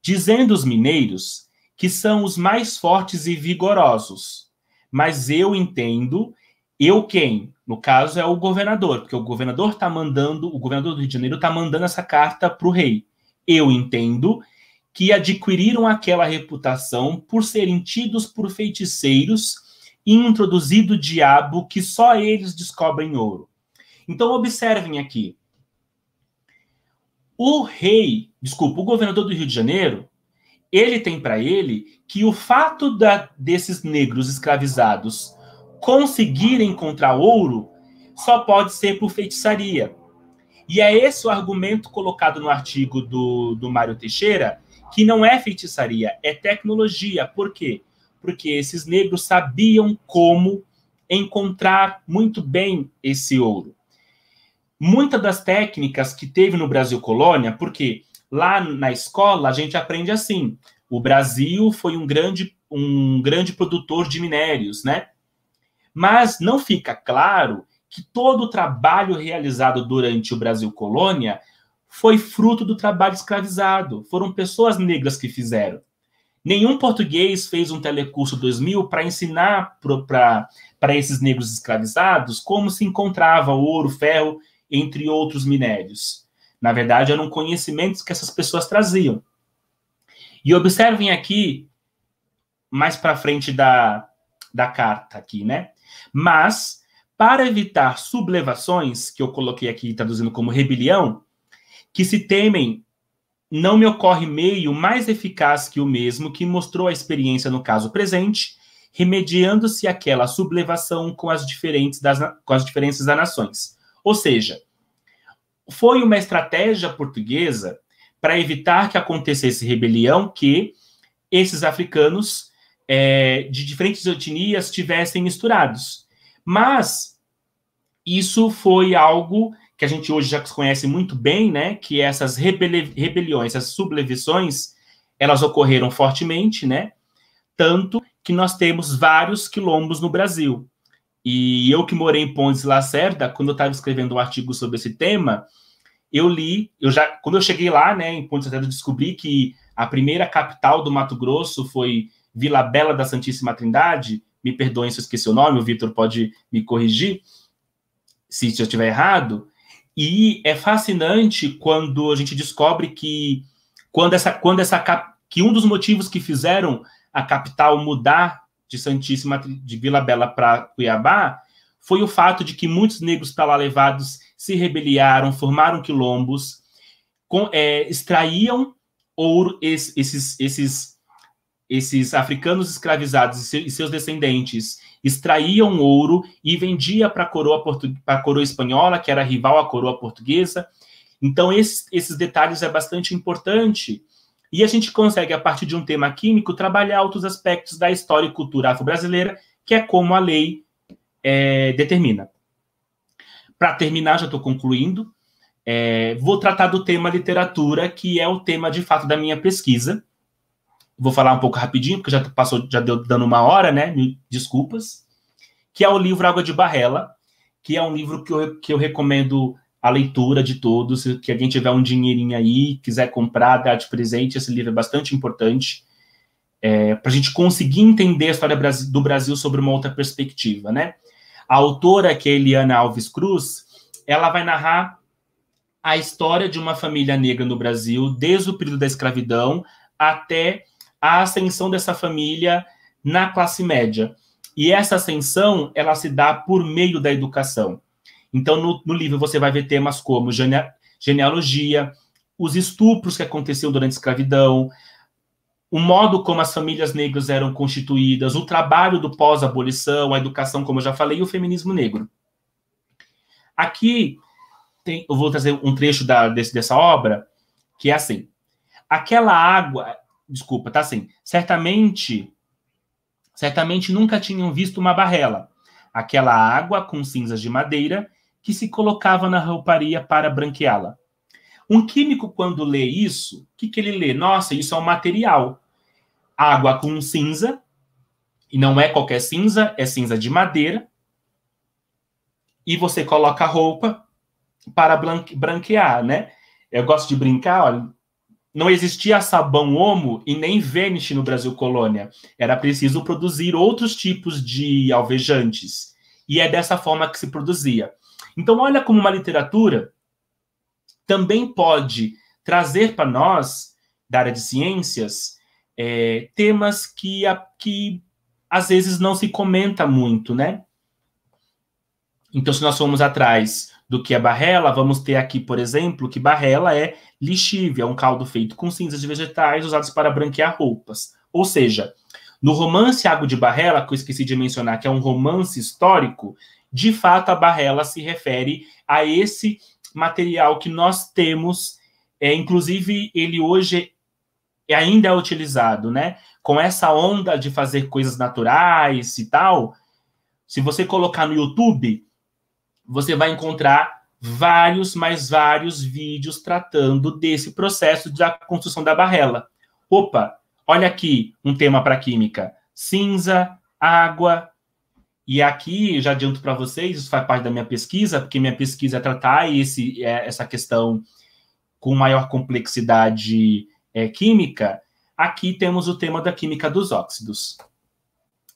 Dizendo os mineiros que são os mais fortes e vigorosos. Mas eu entendo, quem? No caso, é o governador, porque o governador do Rio de Janeiro está mandando essa carta para o rei. Eu entendo que adquiriram aquela reputação por serem tidos por feiticeiros e introduzido o diabo que só eles descobrem ouro. Então, observem aqui. O governador do Rio de Janeiro, ele tem para ele que o fato desses negros escravizados conseguirem encontrar ouro só pode ser por feitiçaria. E é esse o argumento colocado no artigo do Mário Teixeira, que não é feitiçaria, é tecnologia. Por quê? Porque esses negros sabiam como encontrar muito bem esse ouro. Muitas das técnicas que teve no Brasil Colônia, porque lá na escola a gente aprende assim, o Brasil foi um grande produtor de minérios, né? Mas não fica claro que todo o trabalho realizado durante o Brasil Colônia foi fruto do trabalho escravizado. Foram pessoas negras que fizeram. Nenhum português fez um telecurso 2000 para ensinar para esses negros escravizados como se encontrava ouro, ferro, entre outros minérios. Na verdade, eram conhecimentos que essas pessoas traziam. E observem aqui, mais para frente da carta aqui, né? Mas, para evitar sublevações, que eu coloquei aqui traduzindo como rebelião, que se temem, não me ocorre meio mais eficaz que o mesmo que mostrou a experiência no caso presente, remediando-se aquela sublevação com as diferenças das nações. Ou seja, foi uma estratégia portuguesa para evitar que acontecesse rebelião que esses africanos de diferentes etnias estivessem misturados. Mas isso foi algo que a gente hoje já conhece muito bem, né? Que essas rebeliões, essas sublevações, elas ocorreram fortemente, né? Tanto que nós temos vários quilombos no Brasil. E eu que morei em Pontes de Lacerda, quando eu estava escrevendo um artigo sobre esse tema, quando eu cheguei lá, né, em Pontes de Lacerda, eu descobri que a primeira capital do Mato Grosso foi Vila Bela da Santíssima Trindade. Me perdoem se eu esqueci o nome, o Vitor pode me corrigir se eu estiver errado. E é fascinante quando a gente descobre que que um dos motivos que fizeram a capital mudar de Vila Bela para Cuiabá foi o fato de que muitos negros para lá levados se rebeliaram, formaram quilombos, extraíam ouro, esses africanos escravizados e seus descendentes extraíam ouro e vendia para a coroa espanhola, que era rival à coroa portuguesa. Então, esses detalhes é bastante importante. E a gente consegue, a partir de um tema químico, trabalhar outros aspectos da história e cultura afro-brasileira, que é como a lei determina. Para terminar, já estou concluindo, vou tratar do tema literatura, que é o tema, de fato, da minha pesquisa. Vou falar um pouco rapidinho, porque já deu dando uma hora, né? Desculpas. Que é o livro Água de Barrela, que é um livro que eu recomendo a leitura de todos. Se alguém tiver um dinheirinho aí, quiser comprar, dar de presente, esse livro é bastante importante para a gente conseguir entender a história do Brasil sobre uma outra perspectiva, né? A autora, que é Eliana Alves Cruz, ela vai narrar a história de uma família negra no Brasil, desde o período da escravidão até a ascensão dessa família na classe média. E essa ascensão, ela se dá por meio da educação. Então, no livro você vai ver temas como genealogia, os estupros que aconteciam durante a escravidão, o modo como as famílias negras eram constituídas, o trabalho do pós-abolição, a educação, como eu já falei, e o feminismo negro. Aqui, eu vou trazer um trecho dessa obra, que é assim. Aquela água... Desculpa, tá assim. Certamente nunca tinham visto uma barrela. Aquela água com cinzas de madeira que se colocava na rouparia para branqueá-la. Um químico, quando lê isso, o que ele lê? Nossa, isso é um material. Água com cinza, e não é qualquer cinza, é cinza de madeira, e você coloca a roupa para branquear, né? Eu gosto de brincar, olha, não existia sabão Omo e nem Vanish no Brasil Colônia. Era preciso produzir outros tipos de alvejantes. E é dessa forma que se produzia. Então, olha como uma literatura também pode trazer para nós da área de ciências, temas que às vezes não se comenta muito, né? Então, se nós formos atrás do que é barrela, vamos ter aqui, por exemplo, que barrela é lixívia, um caldo feito com cinzas de vegetais usados para branquear roupas. Ou seja, no romance Água de Barrela, que eu esqueci de mencionar, que é um romance histórico, de fato a barrela se refere a esse material que nós temos, inclusive ele hoje ainda é utilizado, né? Com essa onda de fazer coisas naturais e tal, se você colocar no YouTube, você vai encontrar vários vídeos tratando desse processo da construção da barrela. Opa, olha aqui um tema para química. Cinza, água. E aqui, já adianto para vocês, isso faz parte da minha pesquisa, porque minha pesquisa é tratar essa questão com maior complexidade química. Aqui temos o tema da química dos óxidos.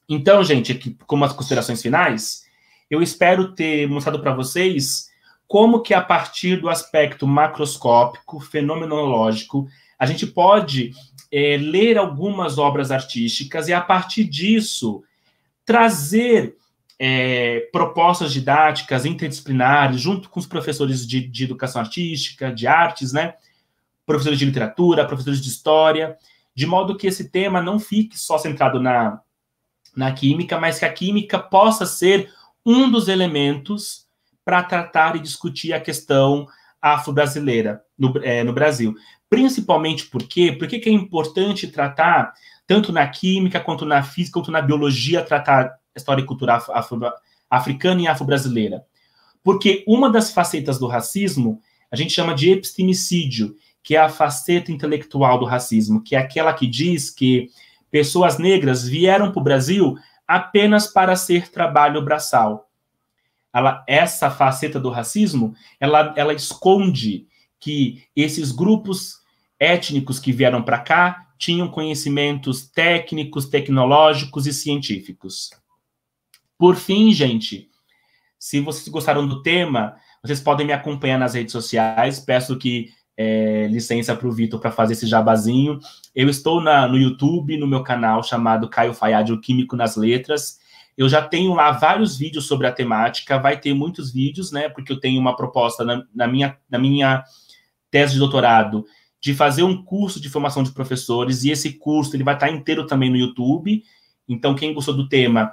Então, gente, aqui, como as considerações finais, eu espero ter mostrado para vocês como que, a partir do aspecto macroscópico, fenomenológico, a gente pode ler algumas obras artísticas e, a partir disso, trazer propostas didáticas interdisciplinares junto com os professores de educação artística, de artes, né? Professores de literatura, professores de história, de modo que esse tema não fique só centrado na química, mas que a química possa ser um dos elementos para tratar e discutir a questão afro-brasileira no Brasil. Principalmente por quê? Por que é importante tratar, tanto na química, quanto na física, quanto na biologia, tratar a história e cultura africana e afro-brasileira? Porque uma das facetas do racismo, a gente chama de epistemicídio, que é a faceta intelectual do racismo, que é aquela que diz que pessoas negras vieram para o Brasil apenas para ser trabalho braçal. Essa faceta do racismo, ela esconde que esses grupos étnicos que vieram para cá tinham conhecimentos técnicos, tecnológicos e científicos. Por fim, gente, se vocês gostaram do tema, vocês podem me acompanhar nas redes sociais. Peço que licença para o Vitor para fazer esse jabazinho. Eu estou no YouTube, no meu canal chamado Caio Fayad, o Químico nas Letras. Eu já tenho lá vários vídeos sobre a temática, vai ter muitos vídeos, né? Porque eu tenho uma proposta na minha tese de doutorado de fazer um curso de formação de professores, e esse curso ele vai estar inteiro também no YouTube. Então, quem gostou do tema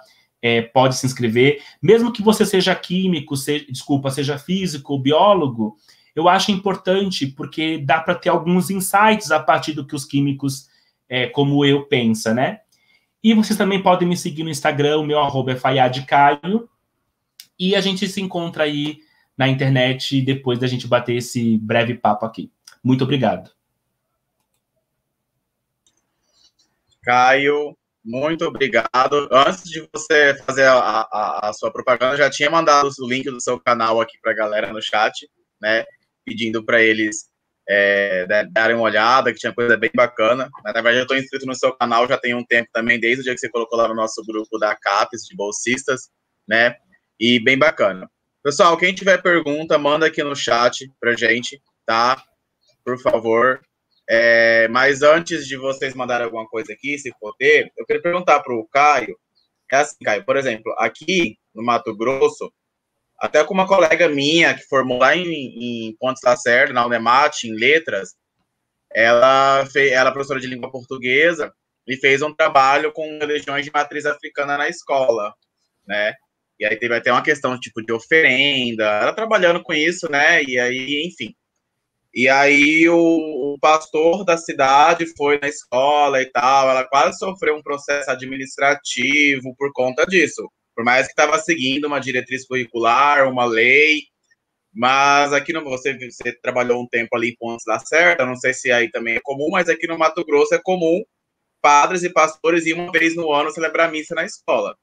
pode se inscrever. Mesmo que você seja químico, seja físico ou biólogo, eu acho importante, porque dá para ter alguns insights a partir do que os químicos, como eu, pensam, né? E vocês também podem me seguir no Instagram, o meu @ é fayadcaio, e a gente se encontra aí na internet depois da gente bater esse breve papo aqui. Muito obrigado. Caio, muito obrigado. Antes de você fazer a sua propaganda, eu já tinha mandado o link do seu canal aqui para a galera no chat, né? Pedindo para eles darem uma olhada, que tinha coisa bem bacana. Na verdade, eu estou inscrito no seu canal já tem um tempo também, desde o dia que você colocou lá no nosso grupo da CAPES, de bolsistas, né? E bem bacana. Pessoal, quem tiver pergunta, manda aqui no chat pra gente, tá? Por favor. Mas antes de vocês mandarem alguma coisa aqui, se for ter, eu queria perguntar para o Caio. É assim, Caio, por exemplo, aqui no Mato Grosso, até com uma colega minha que formou lá em Pontes Lacerda, na Unemate, em Letras, ela é professora de língua portuguesa e fez um trabalho com religiões de matriz africana na escola, né? E aí teve até uma questão tipo de oferenda, ela trabalhando com isso, né? E aí, enfim. E aí o pastor da cidade foi na escola e tal, ela quase sofreu um processo administrativo por conta disso. Por mais que estava seguindo uma diretriz curricular, uma lei, mas aqui você trabalhou um tempo ali em Pontes Lacerda, não sei se aí também é comum, mas aqui no Mato Grosso é comum padres e pastores ir uma vez no ano celebrar missa na escola.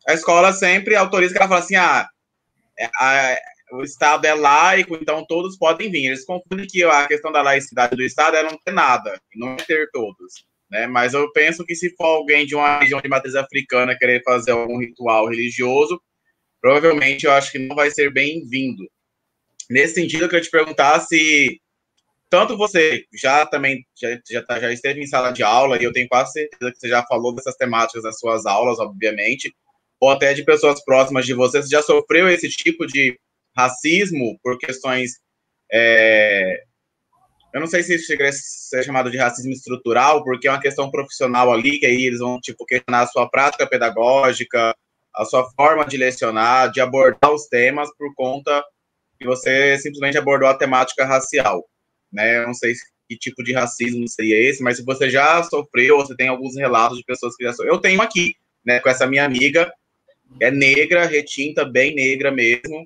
A escola sempre autoriza que ela fala assim, o Estado é laico, então todos podem vir. Eles confundem que a questão da laicidade do Estado é não ter nada, não é ter todos. Né? Mas eu penso que se for alguém de uma região de matriz africana querer fazer algum ritual religioso, provavelmente eu acho que não vai ser bem-vindo. Nesse sentido, eu queria te perguntar se tanto você já esteve em sala de aula, e eu tenho quase certeza que você já falou dessas temáticas nas suas aulas, obviamente, ou até de pessoas próximas de você, você já sofreu esse tipo de racismo por questões... eu não sei se isso chega a ser chamado de racismo estrutural, porque é uma questão profissional ali, que aí eles vão, tipo, questionar a sua prática pedagógica, a sua forma de lecionar, de abordar os temas por conta que você simplesmente abordou a temática racial, né? Eu não sei que tipo de racismo seria esse, mas se você já sofreu, você tem alguns relatos de pessoas que já sofreram. Eu tenho aqui, né, com essa minha amiga, é negra, retinta, bem negra mesmo,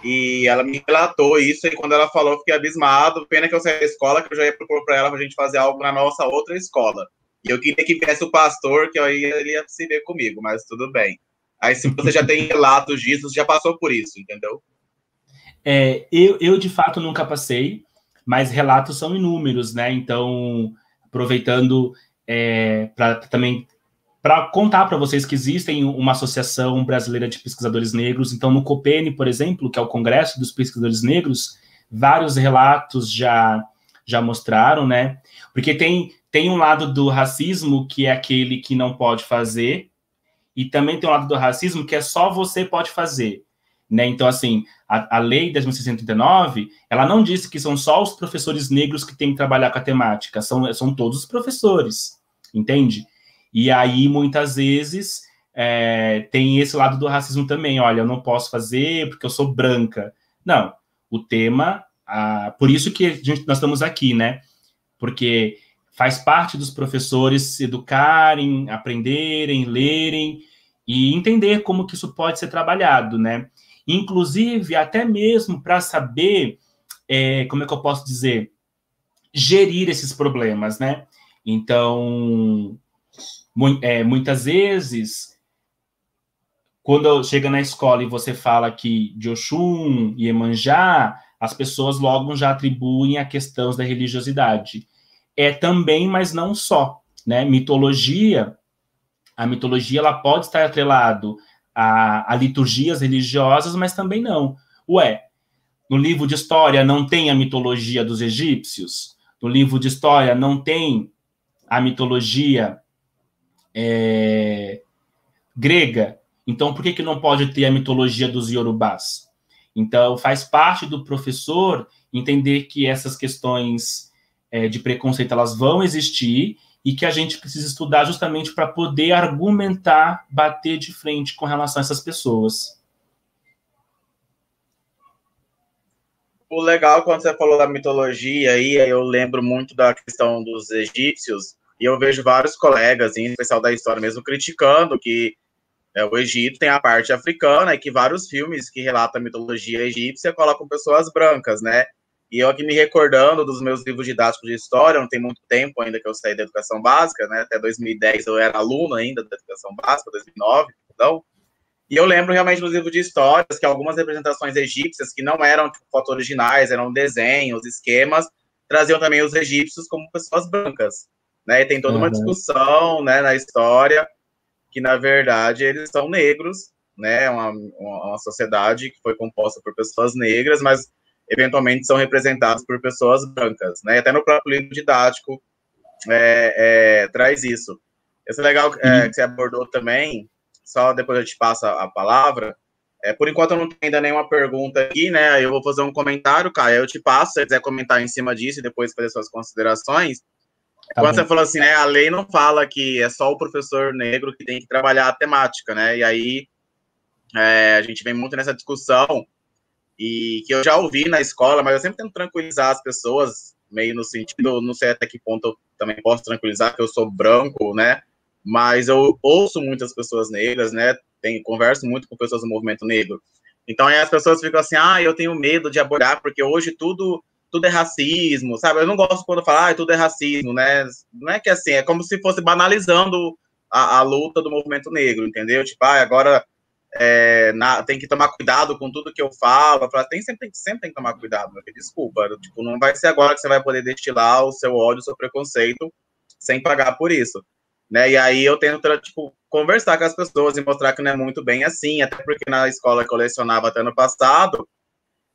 e ela me relatou isso, e quando ela falou, eu fiquei abismado. Pena que eu saí da escola, que eu já ia propor para ela pra gente fazer algo na nossa outra escola. E eu queria que viesse o pastor, que aí ele ia se ver comigo, mas tudo bem. Aí, se você já tem relatos disso, você já passou por isso, entendeu? Eu, de fato, nunca passei, mas relatos são inúmeros, né? Então, aproveitando para contar para vocês que existem uma associação brasileira de pesquisadores negros. Então, no COPENE, por exemplo, que é o Congresso dos Pesquisadores Negros, vários relatos já mostraram, né? Porque tem um lado do racismo, que é aquele que não pode fazer, e também tem um lado do racismo que é só você pode fazer, né? Então, assim, a lei 10.639, ela não disse que são só os professores negros que têm que trabalhar com a temática, são todos os professores, entende? E aí, muitas vezes, tem esse lado do racismo também. Olha, eu não posso fazer porque eu sou branca. Não, o tema... por isso que nós estamos aqui, né? Porque faz parte dos professores se educarem, aprenderem, lerem e entender como que isso pode ser trabalhado, né? Inclusive, até mesmo para saber, como é que eu posso dizer, gerir esses problemas, né? Então... muitas vezes, quando chega na escola e você fala que de Oxum e Iemanjá, as pessoas logo já atribuem a questão da religiosidade. Também, mas não só, né? A mitologia ela pode estar atrelado a liturgias religiosas, mas também não. No livro de história não tem a mitologia dos egípcios? No livro de história não tem a mitologia grega? Então, por que não pode ter a mitologia dos iorubás? Então, faz parte do professor entender que essas questões de preconceito, elas vão existir e que a gente precisa estudar justamente para poder argumentar, bater de frente com relação a essas pessoas. O legal, quando você falou da mitologia, aí eu lembro muito da questão dos egípcios, e eu vejo vários colegas, em especial da história mesmo, criticando que o Egito tem a parte africana e que vários filmes que relatam a mitologia egípcia colocam pessoas brancas, né? E eu aqui me recordando dos meus livros didáticos de história, não tem muito tempo ainda que eu saí da educação básica, né? Até 2010 eu era aluno ainda da educação básica, 2009, então. E eu lembro realmente nos livros de histórias que algumas representações egípcias que não eram tipo, fotos originais, eram desenhos, esquemas, traziam também os egípcios como pessoas brancas, né? E tem toda uma discussão, né, na história que, na verdade, eles são negros, né? Uma sociedade que foi composta por pessoas negras, mas eventualmente são representados por pessoas brancas, né? Até no próprio livro didático traz isso. Isso é legal que você abordou também, só depois eu te passo a palavra. Por enquanto eu não tenho ainda nenhuma pergunta aqui, né? Eu vou fazer um comentário, Caio, eu te passo, se você quiser comentar em cima disso e depois fazer suas considerações. Quando você falou assim, né, a lei não fala que é só o professor negro que tem que trabalhar a temática, né? E aí a gente vem muito nessa discussão e que eu já ouvi na escola, mas eu sempre tento tranquilizar as pessoas, meio no sentido, não sei até que ponto eu também posso tranquilizar, que eu sou branco, né? Mas eu ouço muitas pessoas negras, né? Converso muito com pessoas do movimento negro. Então aí as pessoas ficam assim, eu tenho medo de abordar, porque hoje tudo é racismo, sabe? Eu não gosto quando falar, tudo é racismo, né? Não é que assim, é como se fosse banalizando a luta do movimento negro, entendeu? Tipo, agora tem que tomar cuidado com tudo que eu falo. Sempre tem que tomar cuidado, meu filho, desculpa. Tipo, não vai ser agora que você vai poder destilar o seu ódio, o seu preconceito, sem pagar por isso. Né? E aí eu tento, tipo, conversar com as pessoas e mostrar que não é muito bem assim, até porque na escola que eu lecionava até no passado,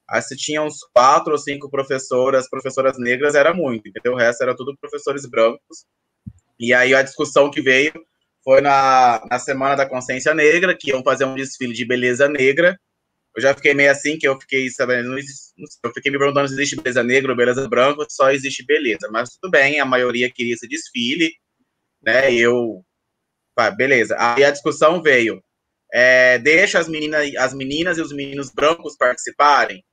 Aí se tinha uns 4 ou 5 professoras negras, era muito, entendeu? O resto era tudo professores brancos. E aí a discussão que veio foi na Semana da Consciência Negra, que iam fazer um desfile de beleza negra. Eu já fiquei meio assim, que eu fiquei sabendo, eu fiquei me perguntando se existe beleza negra ou beleza branca, só existe beleza. Mas tudo bem, a maioria queria esse desfile, né? E eu, pá, beleza. Aí a discussão veio, deixa as meninas e os meninos brancos participarem.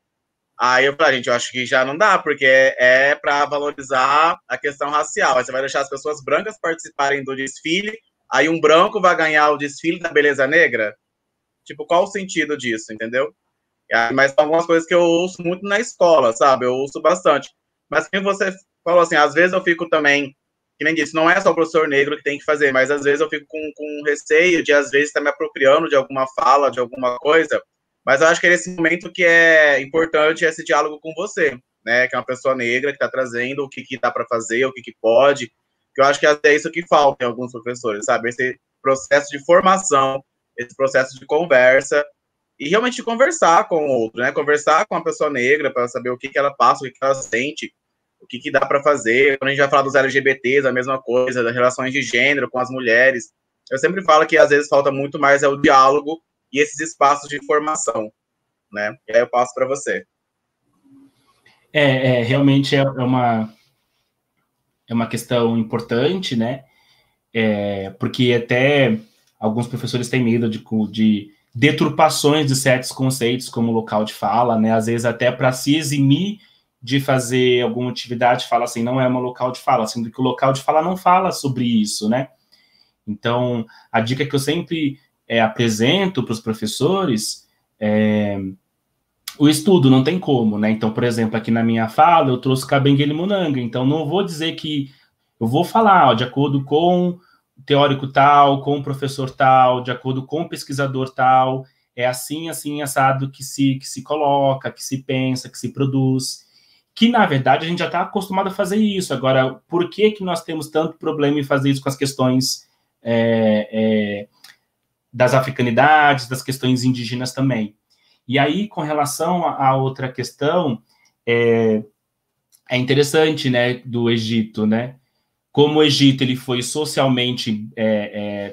Aí eu falei, gente, eu acho que já não dá, porque é para valorizar a questão racial. Aí você vai deixar as pessoas brancas participarem do desfile, aí um branco vai ganhar o desfile da beleza negra? Tipo, qual o sentido disso, entendeu? Mas são algumas coisas que eu ouço muito na escola, sabe? Eu ouço bastante. Mas como você falou assim, às vezes eu fico também, que nem disse, não é só o professor negro que tem que fazer, mas às vezes eu fico com receio de, às vezes, estar me apropriando de alguma fala, de alguma coisa. Mas eu acho que é nesse momento que é importante esse diálogo com você, né? Que é uma pessoa negra que está trazendo o que dá para fazer, o que pode. Que eu acho que é isso que falta em alguns professores, sabe? Esse processo de formação, esse processo de conversa, e realmente conversar com o outro, né? Conversar com a pessoa negra para saber o que ela passa, o que ela sente, o que dá para fazer. Quando a gente vai falar dos LGBTs, a mesma coisa, das relações de gênero com as mulheres. Eu sempre falo que às vezes falta muito mais o diálogo e esses espaços de formação, né? E aí eu passo para você. Realmente é uma questão importante, né? Porque até alguns professores têm medo de deturpações de certos conceitos, como local de fala, né? Às vezes até para se eximir de fazer alguma atividade, fala assim, não é um local de fala, sendo que o local de fala não fala sobre isso, né? Então, a dica que eu sempre apresento para os professores o estudo, não tem como, né? Então, por exemplo, aqui na minha fala, eu trouxe Kabengele Munanga, então não vou dizer que eu vou falar, de acordo com teórico tal, com o professor tal, de acordo com o pesquisador tal, é assim, assim, assado que se coloca, que se pensa, que se produz, que, na verdade, a gente já está acostumado a fazer isso. Agora, por que nós temos tanto problema em fazer isso com as questões das africanidades, das questões indígenas também? E aí, com relação a outra questão, é interessante, né, do Egito, né? Como o Egito ele foi socialmente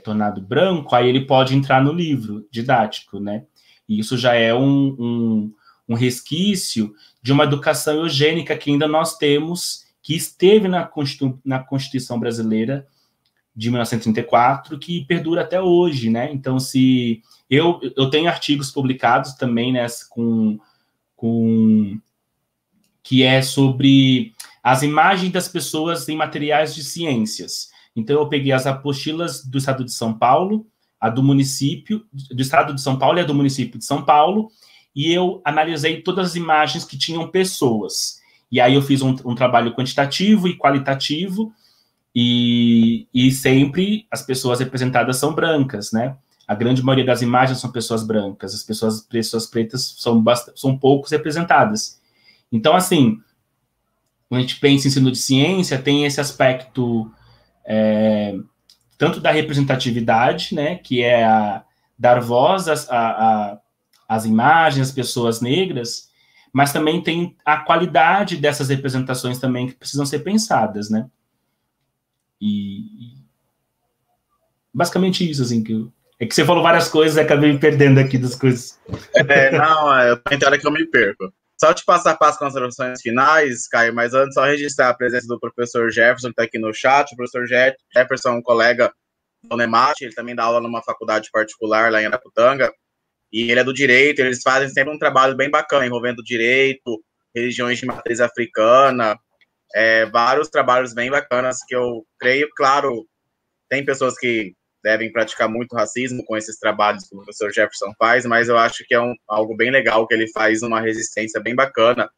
tornado branco, aí ele pode entrar no livro didático, né? E isso já é um resquício de uma educação eugênica que ainda nós temos, que esteve na Constituição Brasileira de 1934, que perdura até hoje, né? Então, se eu tenho artigos publicados também, né, que é sobre as imagens das pessoas em materiais de ciências. Então, eu peguei as apostilas do Estado de São Paulo, a do município, do Estado de São Paulo e a do município de São Paulo, e eu analisei todas as imagens que tinham pessoas. E aí eu fiz um trabalho quantitativo e qualitativo, e sempre as pessoas representadas são brancas, né? A grande maioria das imagens são pessoas brancas, as pessoas pretas são poucos representadas. Então, assim, quando a gente pensa em ensino de ciência, tem esse aspecto tanto da representatividade, né, que é dar voz às imagens, às pessoas negras, mas também tem a qualidade dessas representações também que precisam ser pensadas, né? E basicamente isso, assim, que você falou várias coisas e acabei me perdendo aqui das coisas. Tem hora que eu me perco. Só te passar para as considerações finais, Caio, mas antes só registrar a presença do professor Jefferson, que está aqui no chat. O professor Jefferson é um colega do Unemate, ele também dá aula numa faculdade particular lá em Araputanga, e ele é do direito, eles fazem sempre um trabalho bem bacana, envolvendo direito, religiões de matriz africana, vários trabalhos bem bacanas que eu creio, claro, tem pessoas que devem praticar muito racismo com esses trabalhos que o professor Jefferson faz, mas eu acho que é algo bem legal que ele faz, uma resistência bem bacana.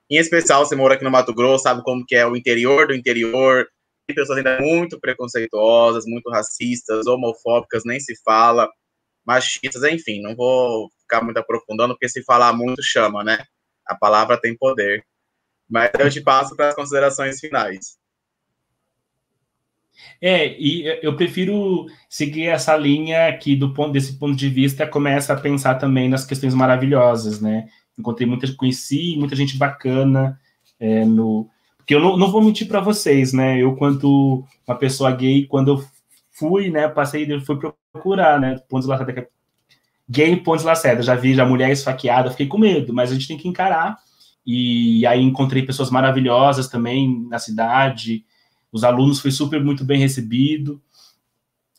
Em especial, você mora aqui no Mato Grosso, sabe como que é o interior do interior, tem pessoas ainda muito preconceituosas, muito racistas, homofóbicas, nem se fala, machistas, enfim, não vou ficar muito aprofundando, porque se falar muito chama, né? A palavra tem poder. Mas eu te passo para as considerações finais. E eu prefiro seguir essa linha que, desse ponto de vista, começa a pensar também nas questões maravilhosas, né? Conheci muita gente bacana, porque eu não vou mentir para vocês, né? Eu, quanto uma pessoa gay, quando eu fui, né, fui procurar, né, Pontes Lacerda, gay em Pontes Lacerda, já vi mulher esfaqueada, fiquei com medo, mas a gente tem que encarar. E aí encontrei pessoas maravilhosas também na cidade, os alunos foi muito bem recebido.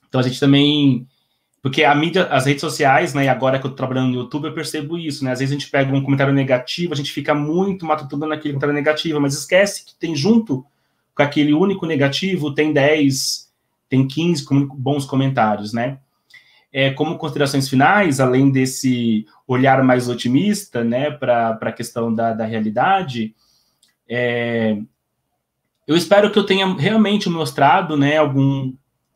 Então a gente também, porque a mídia, as redes sociais, né, e agora que eu tô trabalhando no YouTube, eu percebo isso, né, às vezes a gente pega um comentário negativo, a gente fica muito matutando naquele comentário negativo, mas esquece que tem junto com aquele único negativo, tem 10, tem 15 bons comentários, né. Como considerações finais, além desse olhar mais otimista, né, para a questão da realidade, eu espero que eu tenha realmente mostrado, né,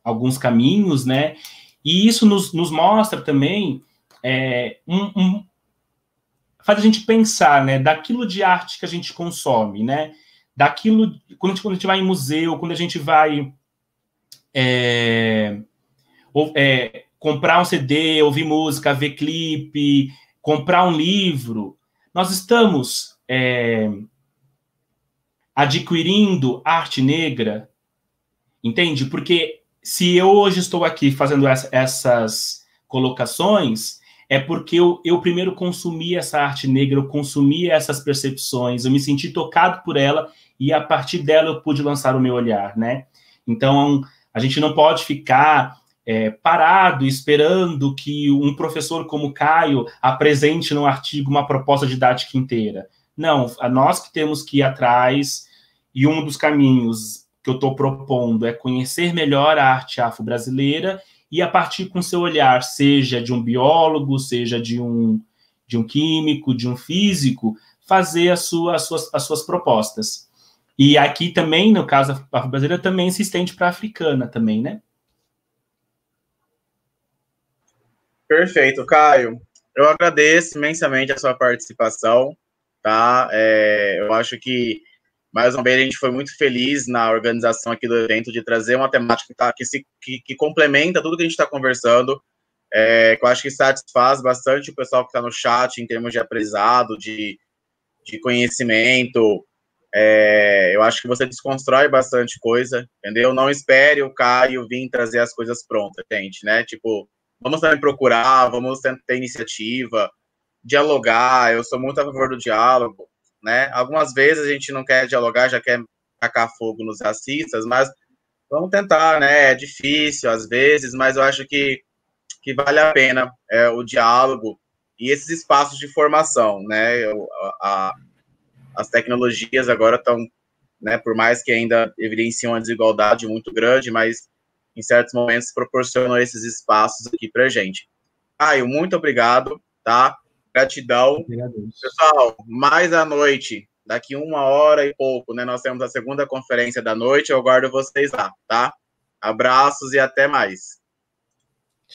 alguns caminhos, né, e isso nos mostra também, faz a gente pensar, né, daquilo de arte que a gente consome, né, daquilo, quando a gente vai em museu, quando a gente vai comprar um CD, ouvir música, ver clipe, comprar um livro, nós estamos adquirindo arte negra, entende? Porque se eu hoje estou aqui fazendo essas colocações, é porque eu primeiro consumi essa arte negra, eu consumi essas percepções, eu me senti tocado por ela, e a partir dela eu pude lançar o meu olhar, né? Então, a gente não pode ficar parado esperando que um professor como Caio apresente no artigo uma proposta didática inteira. Não, nós que temos que ir atrás, e um dos caminhos que eu estou propondo é conhecer melhor a arte afro-brasileira e, a partir com seu olhar, seja de um biólogo, seja de um químico, de um físico, fazer as suas propostas. E aqui também, no caso da afro-brasileira, também se estende para a africana também, né? Perfeito, Caio. Eu agradeço imensamente a sua participação, tá? Eu acho que, mais uma vez, a gente foi muito feliz na organização aqui do evento de trazer uma temática que complementa tudo que a gente está conversando, que eu acho que satisfaz bastante o pessoal que está no chat em termos de aprendizado, de conhecimento. Eu acho que você desconstrói bastante coisa, entendeu? Não espere o Caio vir trazer as coisas prontas, gente, né? Tipo, vamos também procurar, vamos ter iniciativa, dialogar. Eu sou muito a favor do diálogo, né? Algumas vezes a gente não quer dialogar, já quer tacar fogo nos racistas, mas vamos tentar, né? É difícil às vezes, mas eu acho que vale a pena o diálogo e esses espaços de formação, né? As tecnologias agora estão, né, por mais que ainda evidenciam uma desigualdade muito grande, mas em certos momentos proporcionam esses espaços aqui para a gente. Caio, muito obrigado, tá? Gratidão. Pessoal, mais à noite, daqui 1h e pouco, né, nós temos a segunda conferência da noite, eu aguardo vocês lá, tá? Abraços e até mais.